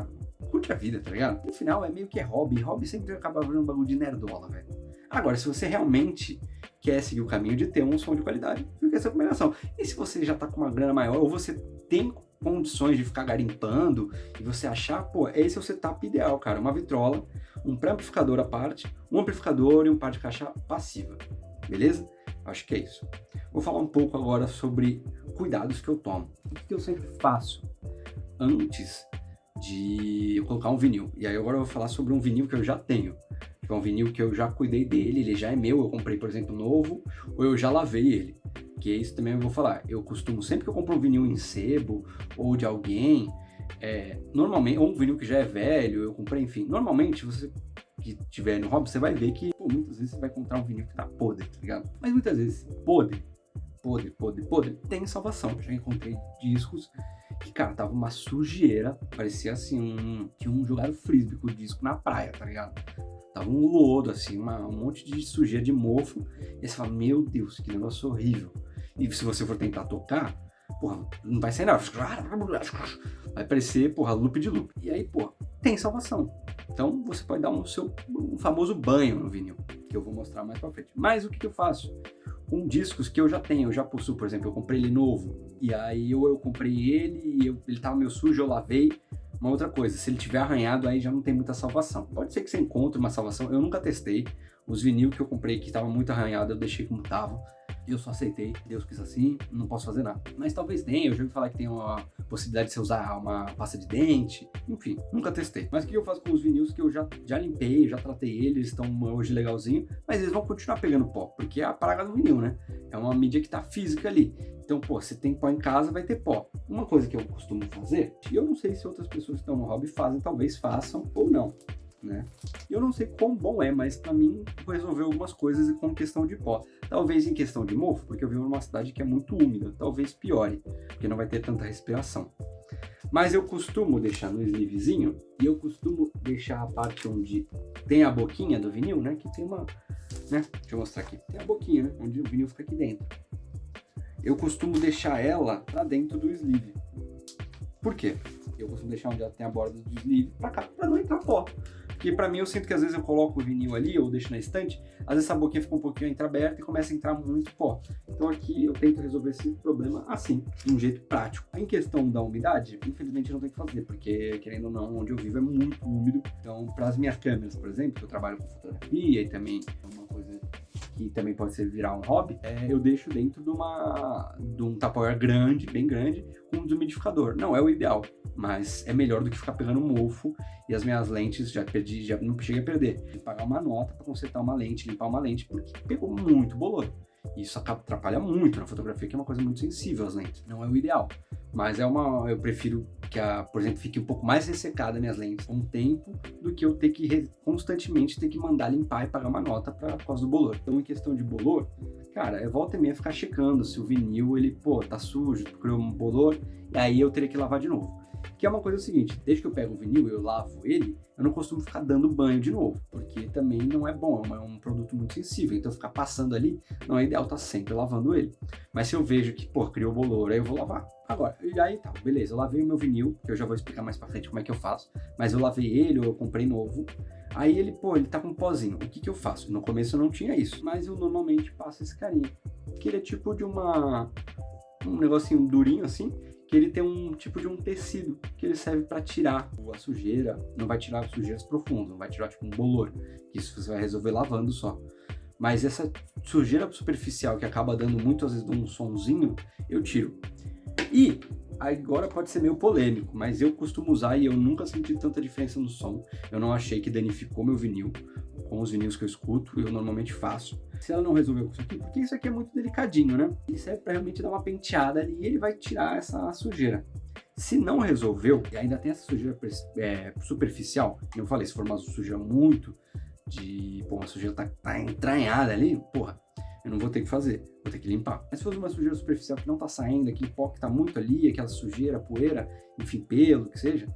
Curte a vida, tá ligado? No final é meio que hobby. Hobby sempre acaba virando um bagulho de nerdola, velho. Agora, se você realmente quer seguir o caminho de ter um som de qualidade, fica essa combinação. E se você já tá com uma grana maior, ou você tem condições de ficar garimpando, e você achar, pô, esse é o setup ideal, cara. Uma vitrola, um pré-amplificador à parte, um amplificador e um par de caixa passiva. Beleza? Acho que é isso. Vou falar um pouco agora sobre cuidados que eu tomo. O que eu sempre faço antes de colocar um vinil. E aí agora eu vou falar sobre um vinil que eu já tenho. Tipo, é um vinil que eu já cuidei dele, ele já é meu, eu comprei, por exemplo, novo, ou eu já lavei ele. Que isso também eu vou falar. Eu costumo, sempre que eu compro um vinil em sebo, ou de alguém, normalmente, ou um vinil que já é velho, eu comprei, enfim, normalmente você que tiver no hobby, você vai ver que, pô, muitas vezes você vai encontrar um vinil que tá podre, tá ligado? Mas muitas vezes, podre, tem salvação. Eu já encontrei discos que, cara, tava uma sujeira, parecia assim, tinha um jogado frisbee com o disco na praia, tá ligado? Tava um lodo, assim, um monte de sujeira de mofo, e você fala, meu Deus, que negócio horrível. E se você for tentar tocar, porra, não vai sair nada, vai parecer, porra, loop de loop. E aí, porra, tem salvação. Então você pode dar um famoso banho no vinil, que eu vou mostrar mais pra frente. Mas o que eu faço? Com discos que eu já tenho, eu já possuo, por exemplo, eu comprei ele novo, e aí eu comprei ele e ele tava meio sujo, eu lavei. Uma outra coisa, se ele tiver arranhado, aí já não tem muita salvação. Pode ser que você encontre uma salvação, eu nunca testei, Os vinil que eu comprei que estavam muito arranhados, eu deixei como estavam. Eu só aceitei, Deus quis assim, não posso fazer nada. Mas talvez tenha, eu já ouvi falar que tem uma possibilidade de você usar uma pasta de dente, enfim, nunca testei. Mas o que eu faço com os vinis que eu já limpei, já tratei eles, estão hoje legalzinho, mas eles vão continuar pegando pó, porque é a praga do vinil, né? É uma mídia que tá física ali. Então, pô, você tem pó em casa, vai ter pó. Uma coisa que eu costumo fazer, e eu não sei se outras pessoas que estão no hobby fazem, talvez façam ou não, né? Eu não sei quão bom é, mas pra mim resolveu algumas coisas com questão de pó. Talvez em questão de mofo, porque eu vivo numa cidade que é muito úmida, talvez piore, porque não vai ter tanta respiração. Mas eu costumo deixar no sleevezinho, e eu costumo deixar a parte onde tem a boquinha do vinil, né? Que tem uma, né? Deixa eu mostrar aqui. Tem a boquinha, né? Onde o vinil fica aqui dentro. Eu costumo deixar ela pra dentro do sleeve. Por quê? Eu costumo deixar onde ela tem a borda do sleeve pra cá, pra não entrar pó. Porque pra mim eu sinto que às vezes eu coloco o vinil ali ou deixo na estante, às vezes essa boquinha fica um pouquinho entreaberta e começa a entrar muito pó. Então aqui eu tento resolver esse problema assim, de um jeito prático. Em questão da umidade, infelizmente não tem o que fazer, porque querendo ou não, onde eu vivo é muito úmido. Então para as minhas câmeras, por exemplo, que eu trabalho com fotografia e também uma coisa que também pode ser virar um hobby, eu deixo dentro de um Tupperware grande, bem grande, com um desumidificador. Não é o ideal, mas é melhor do que ficar pegando mofo e as minhas lentes já perdi, já não cheguei a perder. Tem que pagar uma nota para consertar uma lente, limpar uma lente, porque pegou muito bolor. Isso atrapalha muito na fotografia, que é uma coisa muito sensível às lentes. Não é o ideal, mas eu prefiro que, por exemplo, fique um pouco mais ressecada minhas lentes com o tempo do que eu ter que constantemente ter que mandar limpar e pagar uma nota por causa do bolor. Então, em questão de bolor, cara, é volta e meia ficar checando se o vinil, ele, pô, tá sujo, criou um bolor, e aí eu teria que lavar de novo. Que é uma coisa seguinte, desde que eu pego o vinil e eu lavo ele, eu não costumo ficar dando banho de novo, porque também não é bom, é um produto muito sensível, então ficar passando ali, não é ideal estar sempre lavando ele. Mas se eu vejo que, pô, criou bolor, aí eu vou lavar. Agora, e aí tá, beleza, eu lavei o meu vinil, que eu já vou explicar mais pra frente como é que eu faço, mas eu lavei ele, ou eu comprei novo, aí ele, pô, ele tá com um pozinho, o que que eu faço? No começo eu não tinha isso, mas eu normalmente passo esse carinha, que ele é tipo de um negocinho durinho assim, que ele tem um tipo de um tecido que ele serve para tirar a sujeira, não vai tirar sujeiras profundas, não vai tirar tipo um bolor, que isso você vai resolver lavando só. Mas essa sujeira superficial que acaba dando muitas vezes um sonzinho, eu tiro. E agora pode ser meio polêmico, mas eu costumo usar e eu nunca senti tanta diferença no som. Eu não achei que danificou meu vinil. Com os vinis que eu escuto, eu normalmente faço. Se ela não resolveu com isso aqui, porque isso aqui é muito delicadinho, né? Ele serve para realmente dar uma penteada ali e ele vai tirar essa sujeira. Se não resolveu, e ainda tem essa sujeira superficial, como eu falei, se for uma sujeira muito uma sujeira tá entranhada ali, porra, eu não vou ter que fazer, vou ter que limpar. Mas se for uma sujeira superficial que não tá saindo, aquele pó que tá muito ali, aquela sujeira, poeira, enfim, pelo, que seja,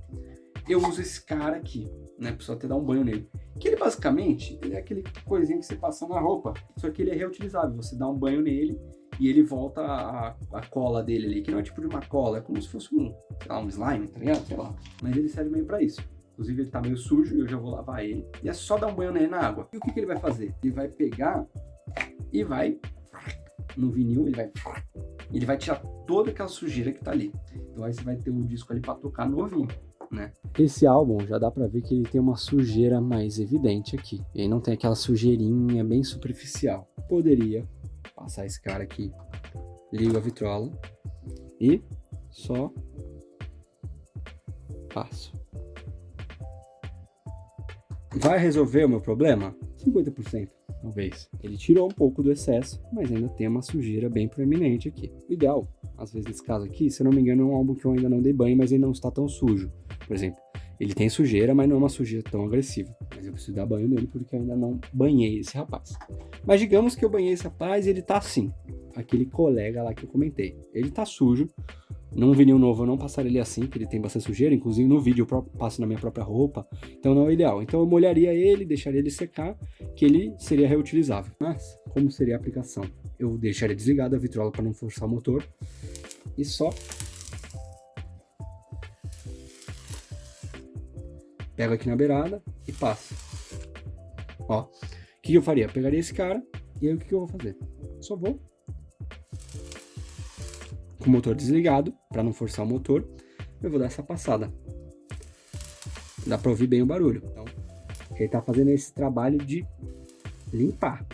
eu uso esse cara aqui, né? Precisa até dar um banho nele. Que ele basicamente, ele é aquele coisinho que você passa na roupa, só que ele é reutilizável. Você dá um banho nele e ele volta a cola dele ali, que não é tipo de uma cola, é como se fosse um slime, tá ligado? Sei lá. Mas ele serve meio pra isso. Inclusive ele tá meio sujo e eu já vou lavar ele. E é só dar um banho nele na água. E o que ele vai fazer? Ele vai pegar e vai no vinil, ele vai tirar toda aquela sujeira que tá ali. Então aí você vai ter um disco ali pra tocar novinho, né? Esse álbum já dá pra ver que ele tem uma sujeira mais evidente aqui. Ele não tem aquela sujeirinha bem superficial. Poderia passar esse cara aqui, ligo a vitrola e só passo. Vai resolver o meu problema? 50%, talvez. Ele tirou um pouco do excesso, mas ainda tem uma sujeira bem proeminente aqui. O ideal, às vezes nesse caso aqui, se eu não me engano, é um álbum que eu ainda não dei banho, mas ele não está tão sujo. Por exemplo, ele tem sujeira, mas não é uma sujeira tão agressiva. Mas eu preciso dar banho nele porque eu ainda não banhei esse rapaz. Mas digamos que eu banhei esse rapaz e ele tá assim. Aquele colega lá que eu comentei. Ele tá sujo. Num vinil novo eu não passaria ele assim, porque ele tem bastante sujeira. Inclusive no vídeo eu passo na minha própria roupa. Então não é o ideal. Então eu molharia ele, deixaria ele secar, que ele seria reutilizável. Mas, como seria a aplicação? Eu deixaria desligada a vitrola para não forçar o motor. E só pego aqui na beirada e passo. Ó, o que eu faria? Eu pegaria esse cara e aí o que eu vou fazer? Só vou com o motor desligado, para não forçar o motor, eu vou dar essa passada. Dá para ouvir bem o barulho. Então, ele tá fazendo esse trabalho de limpar.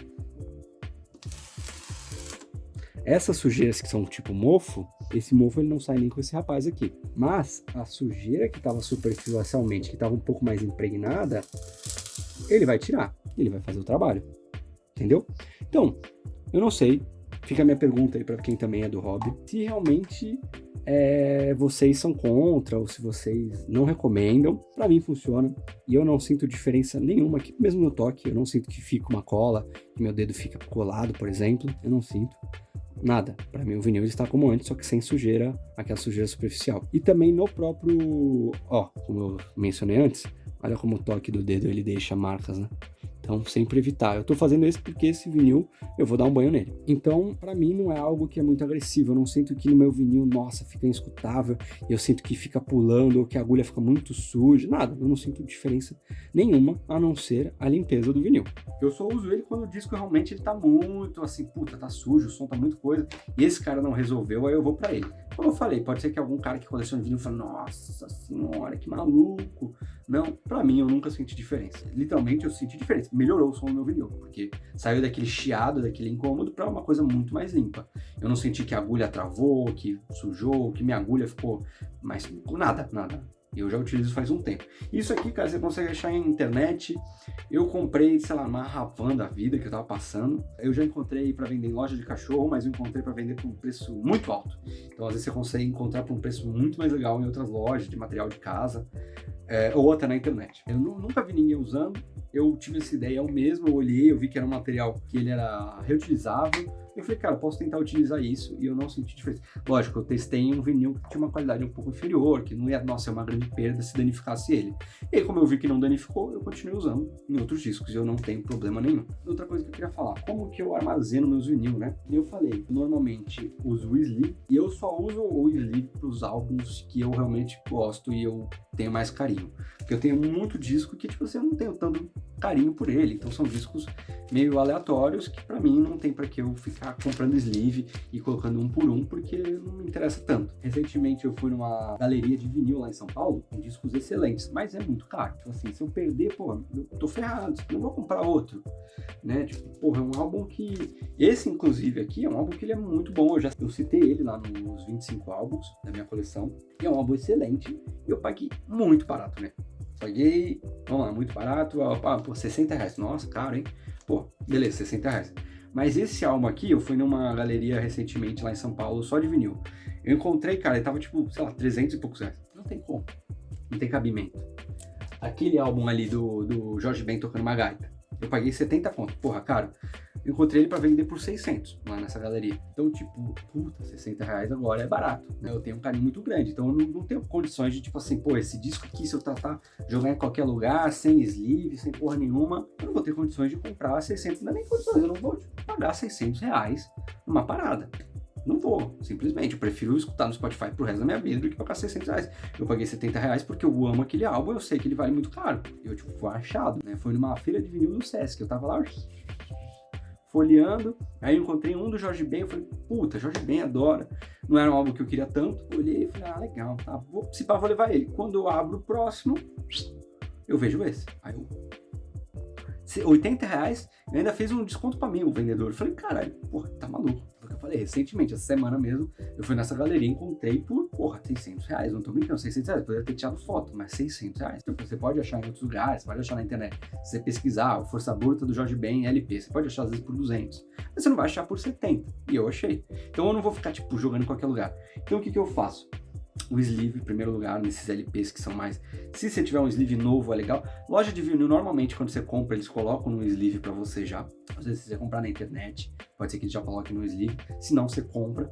Essas sujeiras que são tipo mofo, esse mofo ele não sai nem com esse rapaz aqui. Mas a sujeira que estava superficialmente, que estava um pouco mais impregnada, ele vai tirar, ele vai fazer o trabalho. Entendeu? Então, eu não sei, fica a minha pergunta aí para quem também é do hobby, se realmente vocês são contra ou se vocês não recomendam. Para mim funciona e eu não sinto diferença nenhuma aqui, mesmo no toque, eu não sinto que fica uma cola, que meu dedo fica colado, por exemplo, eu não sinto. Nada, para mim o vinil está como antes, só que sem sujeira, aquela sujeira superficial. E também no próprio, como eu mencionei antes, olha como o toque do dedo ele deixa marcas, né? Então, sempre evitar. Eu tô fazendo isso porque esse vinil, eu vou dar um banho nele. Então, pra mim, não é algo que é muito agressivo. Eu não sinto que no meu vinil, nossa, fica inescutável. Eu sinto que fica pulando ou que a agulha fica muito suja. Nada. Eu não sinto diferença nenhuma, a não ser a limpeza do vinil. Eu só uso ele quando o disco realmente ele tá muito assim, puta, tá sujo, o som tá muito coisa. E esse cara não resolveu, aí eu vou pra ele. Como eu falei, pode ser que algum cara que coleciona vinil fale, nossa senhora, que maluco. Não, pra mim eu nunca senti diferença. Literalmente eu senti diferença. Melhorou o som do meu vinil, porque saiu daquele chiado, daquele incômodo pra uma coisa muito mais limpa. Eu não senti que a agulha travou, que sujou, que minha agulha ficou mais... Nada. Eu já utilizo faz um tempo. Isso aqui, cara, você consegue achar em internet. Eu comprei, sei lá, numa Ravan da vida que eu tava passando. Eu já encontrei para vender em loja de cachorro, mas eu encontrei para vender por um preço muito alto. Então, às vezes, você consegue encontrar por um preço muito mais legal em outras lojas de material de casa, ou até na internet. Eu nunca vi ninguém usando. Eu tive essa ideia eu mesmo, eu olhei, eu vi que era um material que ele era reutilizável. Eu falei, cara, posso tentar utilizar isso, e eu não senti diferença. Lógico, eu testei em um vinil que tinha uma qualidade um pouco inferior, que não ia, nossa, é uma grande perda se danificasse ele. E aí, como eu vi que não danificou, eu continuei usando em outros discos, e eu não tenho problema nenhum. Outra coisa que eu queria falar, como que eu armazeno meus vinil, né? Eu falei, normalmente uso o sleeve, e eu só uso o sleeve para os álbuns que eu realmente gosto e eu tenho mais carinho. Porque eu tenho muito disco que, tipo assim, eu não tenho tanto carinho por ele, então são discos meio aleatórios que pra mim não tem pra que eu ficar comprando sleeve e colocando um por um, porque não me interessa tanto. Recentemente eu fui numa galeria de vinil lá em São Paulo, com discos excelentes, mas é muito caro. Tipo assim, se eu perder, pô, eu tô ferrado, não vou comprar outro, né? Tipo, porra, é um álbum que... Esse, inclusive, aqui é um álbum que ele é muito bom, eu citei ele lá nos 25 álbuns da minha coleção, e é um álbum excelente, e eu paguei muito barato, né? Paguei, vamos lá, muito barato, pô, 60 reais, nossa, caro, hein? Pô, beleza, 60 reais. Mas esse álbum aqui, eu fui numa galeria recentemente lá em São Paulo, só de vinil. Eu encontrei, cara, ele tava tipo, sei lá, 300 e poucos reais. Não tem como, não tem cabimento. Aquele álbum ali do Jorge Ben tocando uma gaita, eu paguei 70 conto, porra, caro. Eu encontrei ele pra vender por 600 lá nessa galeria. Então, tipo, puta, 60 reais agora é barato, né? Eu tenho um carinho muito grande, então eu não tenho condições de, tipo assim, pô, esse disco aqui, se eu tratar, jogar em qualquer lugar, sem sleeve, sem porra nenhuma, eu não vou ter condições de comprar 600, não é nem condições, eu não vou pagar 600 reais numa parada. Não vou, simplesmente. Eu prefiro escutar no Spotify pro resto da minha vida do que pagar 600 reais. Eu paguei 70 reais porque eu amo aquele álbum, eu sei que ele vale muito caro. Eu, tipo, fui achado, né? Foi numa feira de vinil do Sesc, eu tava lá folheando, aí eu encontrei um do Jorge Ben, eu falei, puta, Jorge Ben adora. Não era um álbum que eu queria tanto, eu olhei e falei, legal, tá, se pá, vou levar ele. Quando eu abro o próximo, eu vejo esse. Aí eu... 80 reais, eu ainda fez um desconto pra mim, o vendedor. Eu falei, caralho, porra, tá maluco. Porque eu falei, recentemente, essa semana mesmo, eu fui nessa galeria e encontrei por, porra, 600 reais. Não tô brincando, 600 reais. Poderia ter tirado foto, mas 600 reais. Então, você pode achar em outros lugares, você pode achar na internet. Se você pesquisar, o Força Bruta do Jorge Ben LP, você pode achar às vezes por 200. Mas você não vai achar por 70. E eu achei. Então, eu não vou ficar, tipo, jogando em qualquer lugar. Então, o que eu faço? O sleeve, em primeiro lugar, nesses LPs que são mais... Se você tiver um sleeve novo, é legal. Loja de vinil, normalmente, quando você compra, eles colocam no sleeve pra você já. Às vezes, se você comprar na internet, pode ser que eles já coloquem no sleeve. Se não, você compra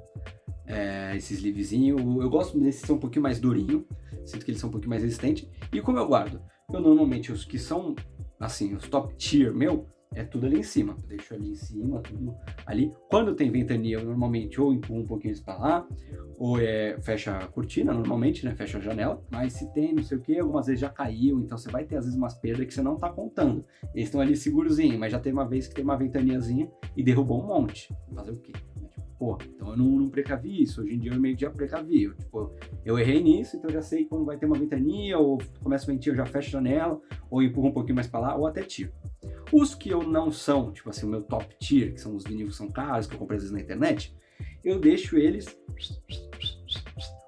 esse sleevezinho. Eu gosto desses que são um pouquinho mais durinho. Sinto que eles são um pouquinho mais resistentes. E como eu guardo? Eu, normalmente, os que são, assim, os top tier meu, é tudo ali em cima. Eu deixo ali em cima, tudo ali. Quando tem ventania, eu normalmente ou empurro um pouquinho isso pra lá, ou fecha a cortina, normalmente, né? Fecha a janela. Mas se tem, não sei o que, algumas vezes já caiu, então você vai ter às vezes umas perdas que você não tá contando. Eles estão ali segurozinho, mas já teve uma vez que tem uma ventaniazinha e derrubou um monte. Fazer o quê? Pô, então eu não precavi isso. Hoje em dia eu meio que já precavi. Eu errei nisso, então eu já sei quando vai ter uma ventania, ou começa a ventir, eu já fecho a janela, ou empurro um pouquinho mais pra lá, ou até tiro. Os que eu não são, tipo assim, o meu top tier, que são os vinil que são caros, que eu comprei às vezes na internet, eu deixo eles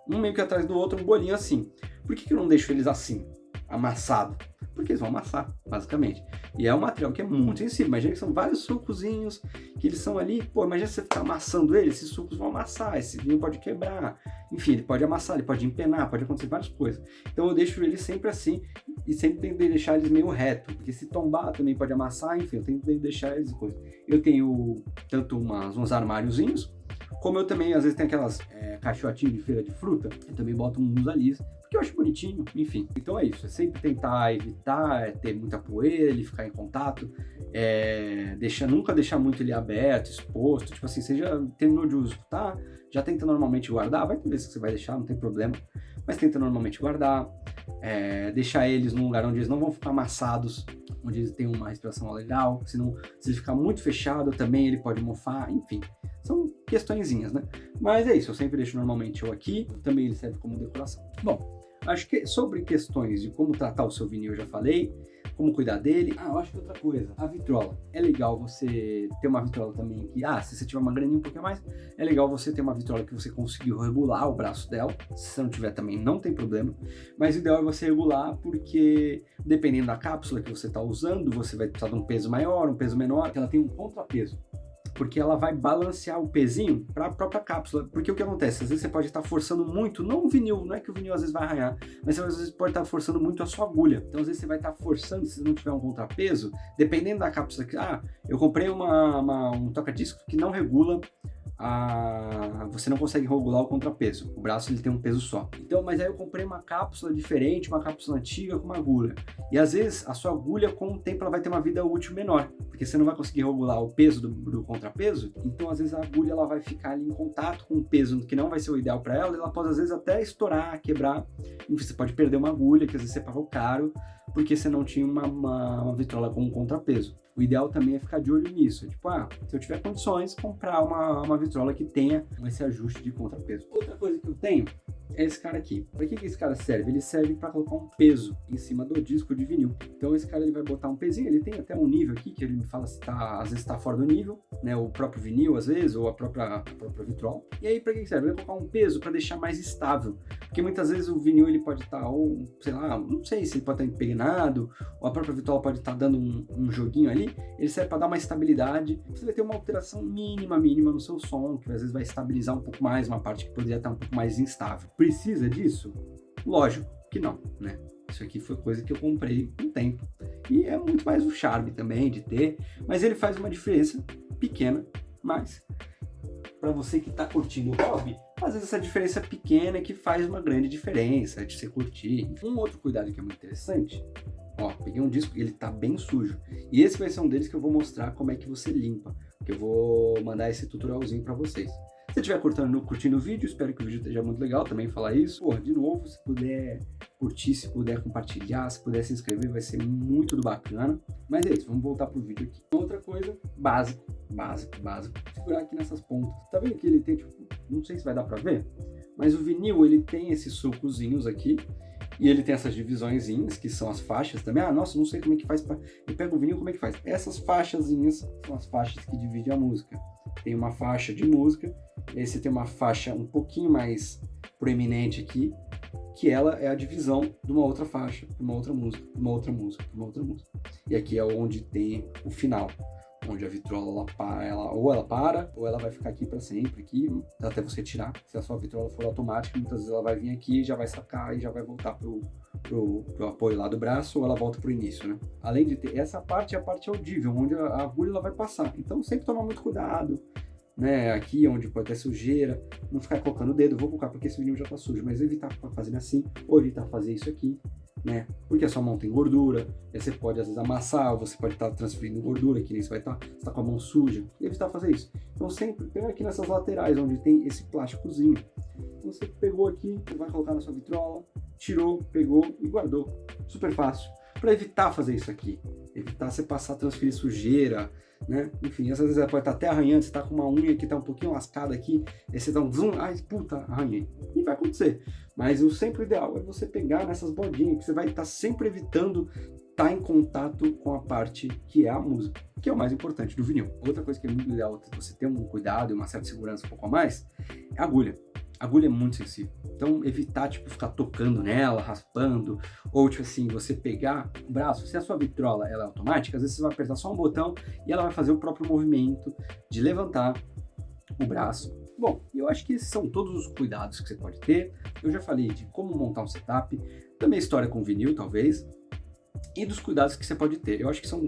um meio que atrás do outro, um bolinho assim. Por que eu não deixo eles assim, amassado? Porque eles vão amassar, basicamente. E é um material que é muito sensível. Imagina que são vários sucozinhos que eles são ali. Pô, imagina você ficar amassando eles, esses sucos vão amassar, esse vinho pode quebrar. Enfim, ele pode amassar, ele pode empenar, pode acontecer várias coisas. Então eu deixo eles sempre assim e sempre tento deixar eles meio reto. Porque se tombar também pode amassar, enfim, eu tento deixar eles coisas. Eu tenho tanto uns armáriozinhos, como eu também, às vezes, tenho aquelas caixotinhas de feira de fruta, eu também boto uns ali, porque eu acho bonitinho, enfim. Então é isso, é sempre tentar evitar ter muita poeira, ele ficar em contato, nunca deixar muito ele aberto, exposto, tipo assim, você já terminou de uso, tá? Já tenta normalmente guardar, vai ter vezes que você vai deixar, não tem problema, mas tenta normalmente guardar, deixar eles num lugar onde eles não vão ficar amassados, onde eles têm uma respiração legal, senão, se ele ficar muito fechado também ele pode mofar, enfim. São questõezinhas, né? Mas é isso, eu sempre deixo normalmente eu aqui, também ele serve como decoração. Bom, acho que sobre questões de como tratar o seu vinil eu já falei, como cuidar dele. Eu acho que outra coisa, a vitrola. É legal você ter uma vitrola também que, se você tiver uma graninha um pouquinho a mais, é legal você ter uma vitrola que você conseguiu regular o braço dela. Se você não tiver também, não tem problema. Mas o ideal é você regular porque, dependendo da cápsula que você está usando, você vai precisar de um peso maior, um peso menor, ela tem um contrapeso. Porque ela vai balancear o pezinho para a própria cápsula. Porque o que acontece? Às vezes você pode estar forçando muito, não o vinil, não é que o vinil às vezes vai arranhar, mas você às vezes pode estar forçando muito a sua agulha. Então às vezes você vai estar forçando, se não tiver um contrapeso, dependendo da cápsula que... eu comprei um toca-disco que não regula você não consegue regular o contrapeso. O braço ele tem um peso só. Então, mas aí eu comprei uma cápsula diferente, uma cápsula antiga com uma agulha. E às vezes a sua agulha com o tempo ela vai ter uma vida útil menor, porque você não vai conseguir regular o peso do contrapeso. Então às vezes a agulha ela vai ficar ali em contato com o peso que não vai ser o ideal para ela. E ela pode às vezes até estourar, quebrar. Enfim, você pode perder uma agulha que às vezes você pagou caro porque você não tinha uma vitrola com um contrapeso. O ideal também é ficar de olho nisso. Tipo, se eu tiver condições, comprar uma vitrola que tenha esse ajuste de contrapeso. Outra coisa que eu tenho é esse cara aqui. Para que esse cara serve? Ele serve para colocar um peso em cima do disco de vinil. Então esse cara ele vai botar um pezinho, ele tem até um nível aqui que ele me fala se às vezes está fora do nível, né? O próprio vinil às vezes, ou a própria vitrola. E aí para que serve? Ele vai colocar um peso para deixar mais estável. Porque muitas vezes o vinil ele pode estar, ou sei lá, não sei se ele pode estar impregnado, ou a própria vitrola pode estar dando um joguinho ali. Ele serve para dar uma estabilidade. Você vai ter uma alteração mínima no seu som, que às vezes vai estabilizar um pouco mais uma parte que poderia estar um pouco mais instável. Precisa disso? Lógico que não, né? Isso aqui foi coisa que eu comprei com o tempo. E é muito mais o charme também de ter, mas ele faz uma diferença pequena, mas para você que está curtindo o hobby, às vezes essa diferença pequena é que faz uma grande diferença de você curtir. Um outro cuidado que é muito interessante, peguei um disco e ele tá bem sujo. E esse vai ser um deles que eu vou mostrar como é que você limpa, que eu vou mandar esse tutorialzinho para vocês. Se estiver curtindo o vídeo, espero que o vídeo esteja muito legal também falar isso. De novo, se puder curtir, se puder compartilhar, se puder se inscrever, vai ser muito bacana. Mas é isso, vamos voltar pro vídeo aqui. Outra coisa, básico. Segurar aqui nessas pontas. Tá vendo que ele tem, não sei se vai dar pra ver, mas o vinil, ele tem esses sulcozinhos aqui. E ele tem essas divisõezinhas, que são as faixas também. Nossa, não sei como é que faz eu pego o vinil, como é que faz? Essas faixazinhas são as faixas que dividem a música. Tem uma faixa de música, e aí você tem uma faixa um pouquinho mais proeminente aqui, que ela é a divisão de uma outra faixa, de uma outra música, de uma outra música, de uma outra música. E aqui é onde tem o final, onde a vitrola ou ela para, ou ela vai ficar aqui para sempre, aqui, até você tirar. Se a sua vitrola for automática, muitas vezes ela vai vir aqui, já vai sacar e já vai voltar pro apoio lá do braço, ou ela volta pro início, né? Além de ter essa parte, é a parte audível, onde a agulha ela vai passar. Então sempre tomar muito cuidado, né? Aqui onde pode ter sujeira, não ficar colocando o dedo, vou colocar porque esse vinil já tá sujo, mas evitar fazer assim, ou evitar fazer isso aqui, né? Porque a sua mão tem gordura, aí você pode às vezes amassar, ou você pode estar transferindo gordura, que nem você vai estar com a mão suja, evitar fazer isso. Então sempre pega aqui nessas laterais, onde tem esse plásticozinho. Então você pegou aqui, vai colocar na sua vitrola, tirou, pegou e guardou. Super fácil. Para evitar fazer isso aqui, evitar você passar a transferir sujeira, né? Enfim, às vezes ela pode estar até arranhando, você está com uma unha que está um pouquinho lascada aqui, aí você dá um zoom, puta, arranhei. E vai acontecer. Mas o sempre ideal é você pegar nessas bordinhas, que você vai estar sempre evitando tá em contato com a parte que é a música, que é o mais importante do vinil. Outra coisa que é muito legal você ter um cuidado e uma certa segurança um pouco a mais é a agulha. A agulha é muito sensível, então evitar, tipo, ficar tocando nela, raspando, ou, tipo assim, você pegar o braço, se a sua vitrola ela é automática, às vezes você vai apertar só um botão e ela vai fazer o próprio movimento de levantar o braço. Bom, eu acho que esses são todos os cuidados que você pode ter. Eu já falei de como montar um setup, também história com vinil, talvez, e dos cuidados que você pode ter. Eu acho que são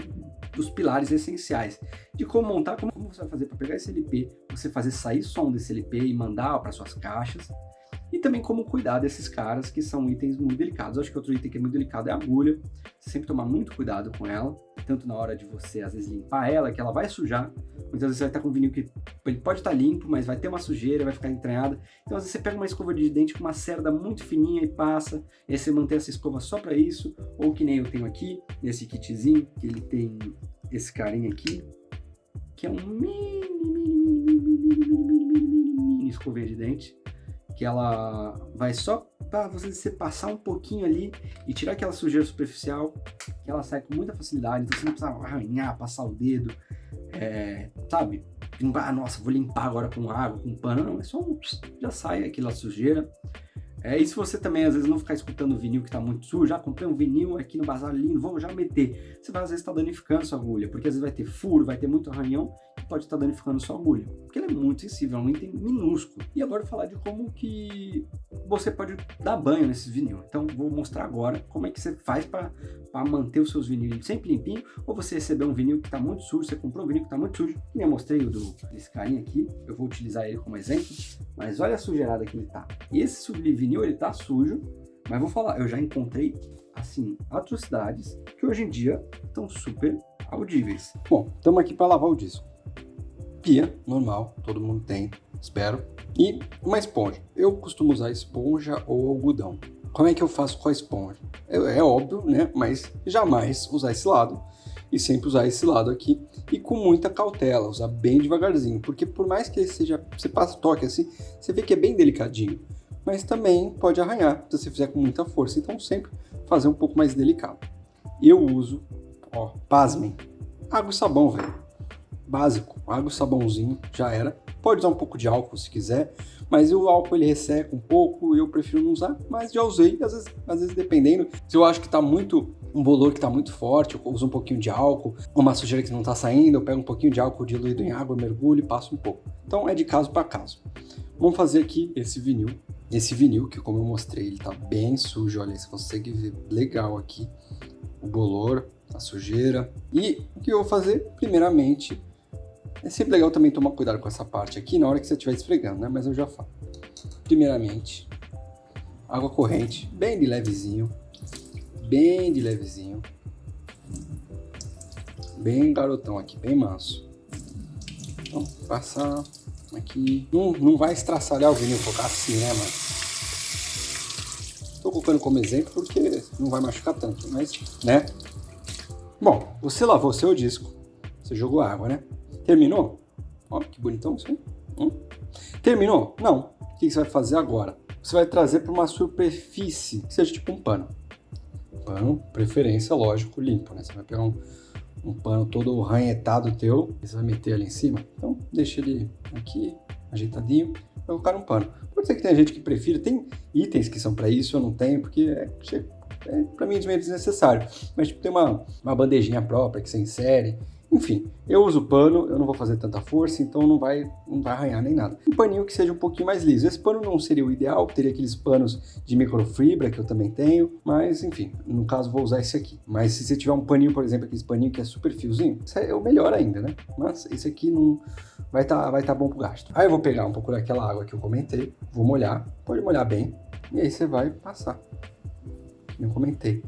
os pilares essenciais de como montar, como você vai fazer para pegar esse LP, você fazer sair som desse LP e mandar para suas caixas, e também como cuidar desses caras que são itens muito delicados. Eu acho que outro item que é muito delicado é a agulha. Você sempre tomar muito cuidado com ela, tanto na hora de você, às vezes, limpar ela, que ela vai sujar. Muitas vezes você vai estar com um vinil que ele pode estar limpo, mas vai ter uma sujeira, vai ficar entranhada. Então, às vezes, você pega uma escova de dente com uma cerda muito fininha e passa, e aí você mantém essa escova só para isso, ou que nem eu tenho aqui, nesse kitzinho, que ele tem esse carinha aqui, que é um mini escovinha de dente, que ela vai só para você passar um pouquinho ali e tirar aquela sujeira superficial, que ela sai com muita facilidade, então você não precisa arranhar, passar o dedo, sabe? Nossa, vou limpar agora com água, com pano, não, é só já sai aquela sujeira. E se você também, às vezes, não ficar escutando o vinil que tá muito sujo, comprei um vinil aqui no bazar lindo, vamos já meter. Você vai, às vezes, estar danificando sua agulha, porque às vezes vai ter furo, vai ter muito arranhão, e pode estar danificando sua agulha, porque ela é muito sensível, é um item minúsculo. E agora falar de como que você pode dar banho nesses vinil. Então, vou mostrar agora como é que você faz para manter os seus vinil sempre limpinho, ou você receber um vinil que tá muito sujo, você comprou um vinil que tá muito sujo, que nem eu mostrei o desse carinha aqui, eu vou utilizar ele como exemplo, mas olha a sujeirada que ele tá. E esse vinil, ele tá sujo, mas vou falar, eu já encontrei, assim, atrocidades que hoje em dia estão super audíveis. Bom, estamos aqui para lavar o disco. Pia, normal, todo mundo tem, espero. E uma esponja. Eu costumo usar esponja ou algodão. Como é que eu faço com a esponja? É óbvio, né? Mas jamais usar esse lado. E sempre usar esse lado aqui. E com muita cautela, usar bem devagarzinho. Porque por mais que ele seja, você passa o toque assim, você vê que é bem delicadinho. Mas também pode arranhar, se você fizer com muita força. Então sempre fazer um pouco mais delicado. Eu uso, pasmem, água e sabão, velho. Básico, água e sabãozinho, já era. Pode usar um pouco de álcool se quiser, mas o álcool ele resseca um pouco, eu prefiro não usar, mas já usei, às vezes dependendo. Se eu acho que tá muito, um bolor que tá muito forte, eu uso um pouquinho de álcool, uma sujeira que não tá saindo, eu pego um pouquinho de álcool diluído em água, mergulho e passo um pouco. Então é de caso para caso. Vamos fazer aqui esse vinil. Esse vinil, que como eu mostrei, ele tá bem sujo, olha, você consegue ver legal aqui o bolor, a sujeira. E o que eu vou fazer, primeiramente, é sempre legal também tomar cuidado com essa parte aqui na hora que você estiver esfregando, né? Mas eu já falo. Primeiramente, água corrente, bem de levezinho, bem garotão aqui, bem manso. Então, passar aqui, não vai estraçalhar o vinil, colocar assim, né, mano? Tô colocando como exemplo porque não vai machucar tanto, mas, né? Bom, você lavou seu disco, você jogou água, né? Terminou? Ó, que bonitão isso aí. Terminou? Não. O que você vai fazer agora? Você vai trazer para uma superfície que seja tipo um pano. Pano, preferência, lógico, limpo, né? Você vai pegar um pano todo ranhetado teu, você vai meter ali em cima. Então, deixa ele aqui, ajeitadinho, vai colocar um pano. Pode ser que tenha gente que prefira, tem itens que são para isso, eu não tenho, porque para mim é meio desnecessário. Mas tipo, tem uma bandejinha própria que você insere. Enfim, eu uso pano, eu não vou fazer tanta força, então não vai arranhar nem nada. Um paninho que seja um pouquinho mais liso. Esse pano não seria o ideal, teria aqueles panos de microfibra que eu também tenho, mas enfim, no caso vou usar esse aqui. Mas se você tiver um paninho, por exemplo, aquele paninho que é super fiozinho, isso é o melhor ainda, né? Mas esse aqui não vai tá bom pro gasto. Aí eu vou pegar um pouco daquela água que eu comentei, vou molhar, pode molhar bem, e aí você vai passar. Como eu comentei,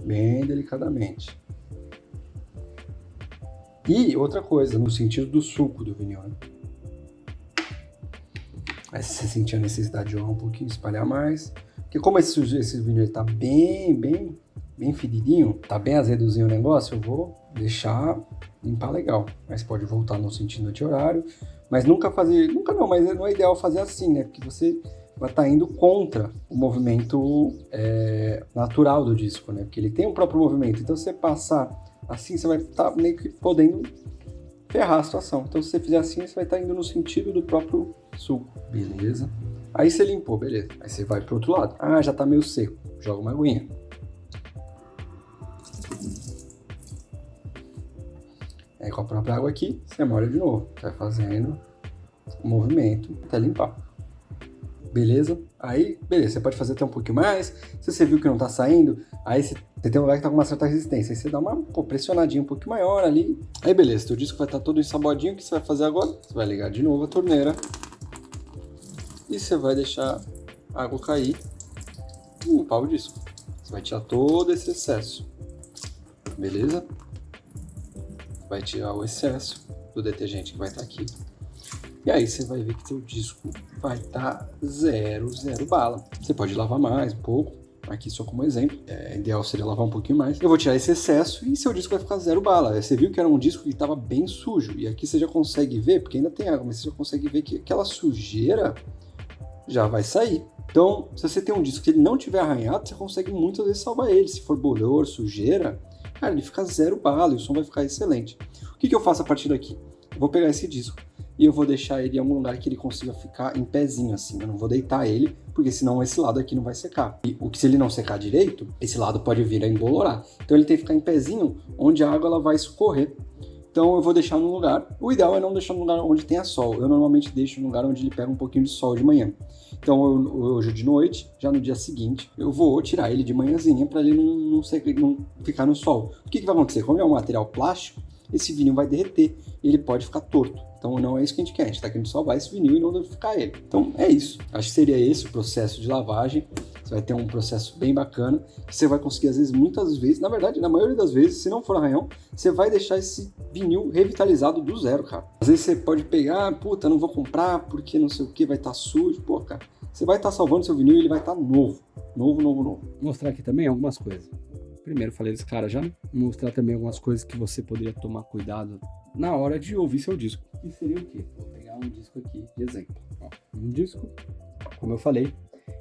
bem delicadamente. E outra coisa, no sentido do suco do vinil, né? Aí se você sentir a necessidade de jogar um pouquinho, espalhar mais. Porque como esse vinil tá bem fedidinho, tá bem azedozinho o negócio, eu vou deixar limpar legal. Mas pode voltar no sentido anti-horário. Mas nunca não é ideal fazer assim, né? Porque você vai estar indo contra o movimento natural do disco, né? Porque ele tem um próprio movimento. Então, se você passar assim, você vai estar meio que podendo ferrar a situação. Então, se você fizer assim, você vai estar indo no sentido do próprio suco. Beleza? Aí você limpou, beleza. Aí você vai pro outro lado. Ah, já tá meio seco. Joga uma aguinha. Aí com a própria água aqui, você molha de novo. Vai fazendo o movimento até limpar. Beleza? Aí, beleza, você pode fazer até um pouquinho mais. Se você viu que não tá saindo, aí você tem um lugar que tá com uma certa resistência. Aí você dá uma pressionadinha um pouquinho maior ali. Aí beleza, teu disco vai estar todo ensabadinho. O que você vai fazer agora? Você vai ligar de novo a torneira. E você vai deixar a água cair e limpar o disco. Você vai tirar todo esse excesso. Beleza? Vai tirar o excesso do detergente que vai estar aqui. E aí você vai ver que seu disco vai estar zero bala. Você pode lavar mais um pouco, aqui só como exemplo. Ideal seria lavar um pouquinho mais. Eu vou tirar esse excesso e seu disco vai ficar zero bala. Você viu que era um disco que estava bem sujo. E aqui você já consegue ver, porque ainda tem água, mas você já consegue ver que aquela sujeira já vai sair. Então, se você tem um disco que ele não tiver arranhado, você consegue muitas vezes salvar ele. Se for bolor, sujeira, cara, ele fica zero bala e o som vai ficar excelente. O que eu faço a partir daqui? Eu vou pegar esse disco e eu vou deixar ele em algum lugar que ele consiga ficar em pezinho assim. Eu não vou deitar ele, porque senão esse lado aqui não vai secar. E se ele não secar direito, esse lado pode vir a embolorar. Então ele tem que ficar em pezinho, onde a água ela vai escorrer. Então eu vou deixar num lugar, o ideal é não deixar num lugar onde tenha sol. Eu normalmente deixo num lugar onde ele pega um pouquinho de sol de manhã. Então hoje de noite, já no dia seguinte, eu vou tirar ele de manhãzinha para ele não ficar no sol. O que vai acontecer? Como é um material plástico, esse vinil vai derreter e ele pode ficar torto. Então não é isso que a gente quer, a gente está querendo salvar esse vinil e não danificar ele. Então é isso, acho que seria esse o processo de lavagem. Você vai ter um processo bem bacana, que você vai conseguir às vezes, muitas vezes, na verdade, na maioria das vezes, se não for arranhão, você vai deixar esse vinil revitalizado do zero, cara. Às vezes você pode pegar, puta, não vou comprar porque não sei o que, vai estar sujo, pô, cara. Você vai estar salvando seu vinil e ele vai estar novo. Novo. Vou mostrar aqui também algumas coisas. Primeiro, falei desse cara já. Vou mostrar também algumas coisas que você poderia tomar cuidado na hora de ouvir seu disco. E seria o quê? Vou pegar um disco aqui de exemplo. Ó, um disco, como eu falei,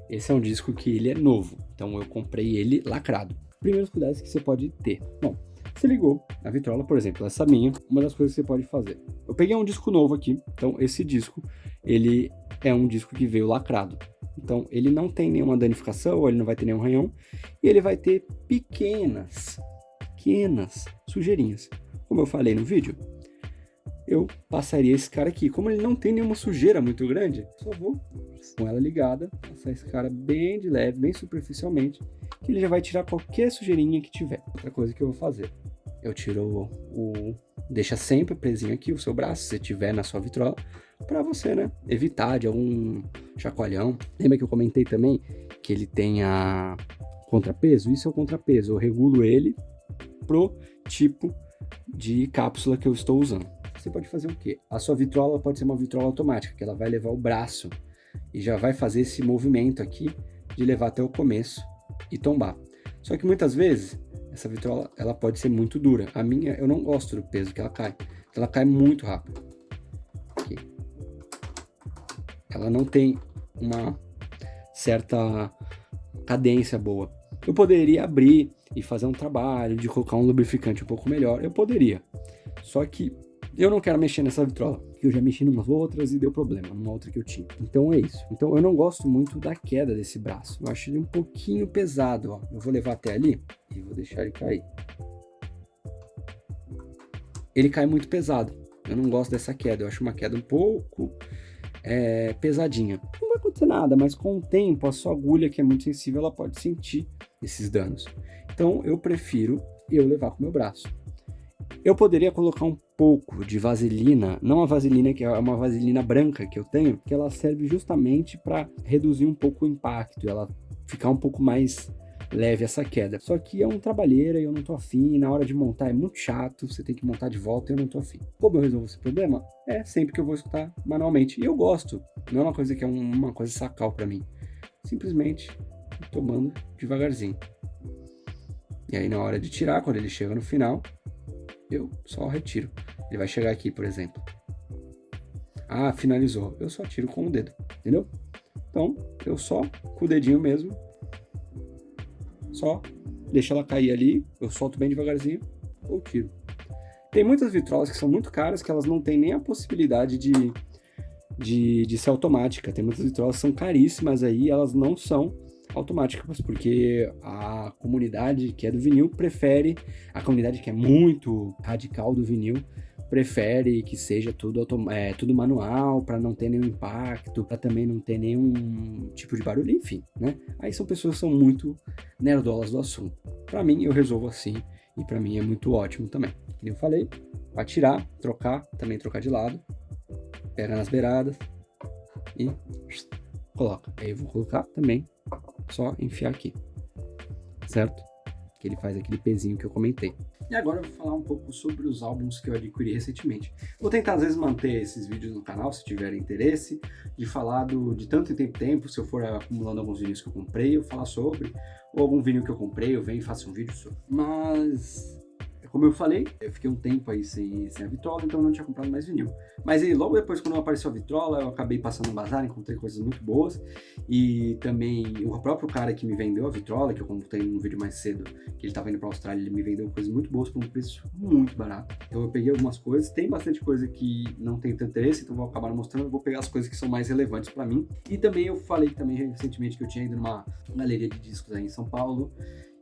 esse é um disco que ele é novo. Então eu comprei ele lacrado. Primeiros cuidados que você pode ter. Bom, você ligou a vitrola, por exemplo, essa minha, uma das coisas que você pode fazer. Eu peguei um disco novo aqui. Então esse disco, ele é um disco que veio lacrado. Então, ele não tem nenhuma danificação, ele não vai ter nenhum arranhão, e ele vai ter pequenas sujeirinhas. Como eu falei no vídeo, eu passaria esse cara aqui. Como ele não tem nenhuma sujeira muito grande, só vou, com ela ligada, passar esse cara bem de leve, bem superficialmente, que ele já vai tirar qualquer sujeirinha que tiver. Outra coisa que eu vou fazer, eu tiro deixa sempre presinho aqui o seu braço, se tiver na sua vitrola, para você, né, evitar de algum chacoalhão. Lembra que eu comentei também que ele tem a contrapeso? Isso é o contrapeso, eu regulo ele pro tipo de cápsula que eu estou usando. Você pode fazer o quê? A sua vitrola pode ser uma vitrola automática, que ela vai levar o braço e já vai fazer esse movimento aqui de levar até o começo e tombar. Só que muitas vezes essa vitrola ela pode ser muito dura. A minha, eu não gosto do peso que ela cai. Ela cai muito rápido. Aqui. Ela não tem uma certa cadência boa. Eu poderia abrir e fazer um trabalho de colocar um lubrificante um pouco melhor. Eu poderia. Só que eu não quero mexer nessa vitrola. Eu já mexi em umas outras e deu problema, numa outra que eu tinha. Então é isso. Então eu não gosto muito da queda desse braço. Eu acho ele um pouquinho pesado, ó. Eu vou levar até ali e vou deixar ele cair. Ele cai muito pesado. Eu não gosto dessa queda. Eu acho uma queda um pouco pesadinha. Não vai acontecer nada, mas com o tempo a sua agulha, que é muito sensível, ela pode sentir esses danos. Então eu prefiro levar com o meu braço. Eu poderia colocar um pouco de vaselina, não a vaselina que é uma vaselina branca que eu tenho, que ela serve justamente para reduzir um pouco o impacto, ela ficar um pouco mais leve essa queda. Só que é um trabalheira e eu não tô afim, na hora de montar é muito chato, você tem que montar de volta e eu não tô afim. Como eu resolvo esse problema? É sempre que eu vou escutar manualmente. E eu gosto, não é uma coisa que é uma coisa sacal para mim. Simplesmente tomando devagarzinho. E aí na hora de tirar, quando ele chega no final, eu só retiro. Ele vai chegar aqui, por exemplo. Ah, finalizou. Eu só tiro com o dedo, entendeu? Então, eu só, com o dedinho mesmo, só deixo ela cair ali, eu solto bem devagarzinho, ou tiro. Tem muitas vitrolas que são muito caras, que elas não têm nem a possibilidade de ser automática. Tem muitas vitrolas que são caríssimas aí, elas não são automáticas, porque a comunidade que é do vinil prefere, a comunidade que é muito radical do vinil, prefere que seja tudo manual, para não ter nenhum impacto, para também não ter nenhum tipo de barulho, enfim, né? Aí são pessoas que são muito nerdolas do assunto. Para mim, eu resolvo assim, e para mim é muito ótimo também. Como eu falei, vai tirar, trocar, também trocar de lado, pega nas beiradas e coloca. Aí eu vou colocar também, só enfiar aqui, certo? Que ele faz aquele pezinho que eu comentei. E agora eu vou falar um pouco sobre os álbuns que eu adquiri recentemente. Vou tentar às vezes manter esses vídeos no canal, se tiver interesse, de falar de tanto em tempo, se eu for acumulando alguns vídeos que eu comprei, eu falar sobre, ou algum vinil que eu comprei, eu venho e faço um vídeo sobre. Mas, como eu falei, eu fiquei um tempo aí sem a vitrola, então eu não tinha comprado mais vinil. Mas aí, logo depois, quando apareceu a vitrola, eu acabei passando um bazar, encontrei coisas muito boas. E também, o próprio cara que me vendeu a vitrola, que eu contei no vídeo mais cedo, que ele estava indo para a Austrália, ele me vendeu coisas muito boas por um preço muito barato. Então eu peguei algumas coisas, tem bastante coisa que não tem tanto interesse, então vou acabar mostrando, eu vou pegar as coisas que são mais relevantes para mim. E também eu falei também recentemente que eu tinha ido numa galeria de discos aí em São Paulo,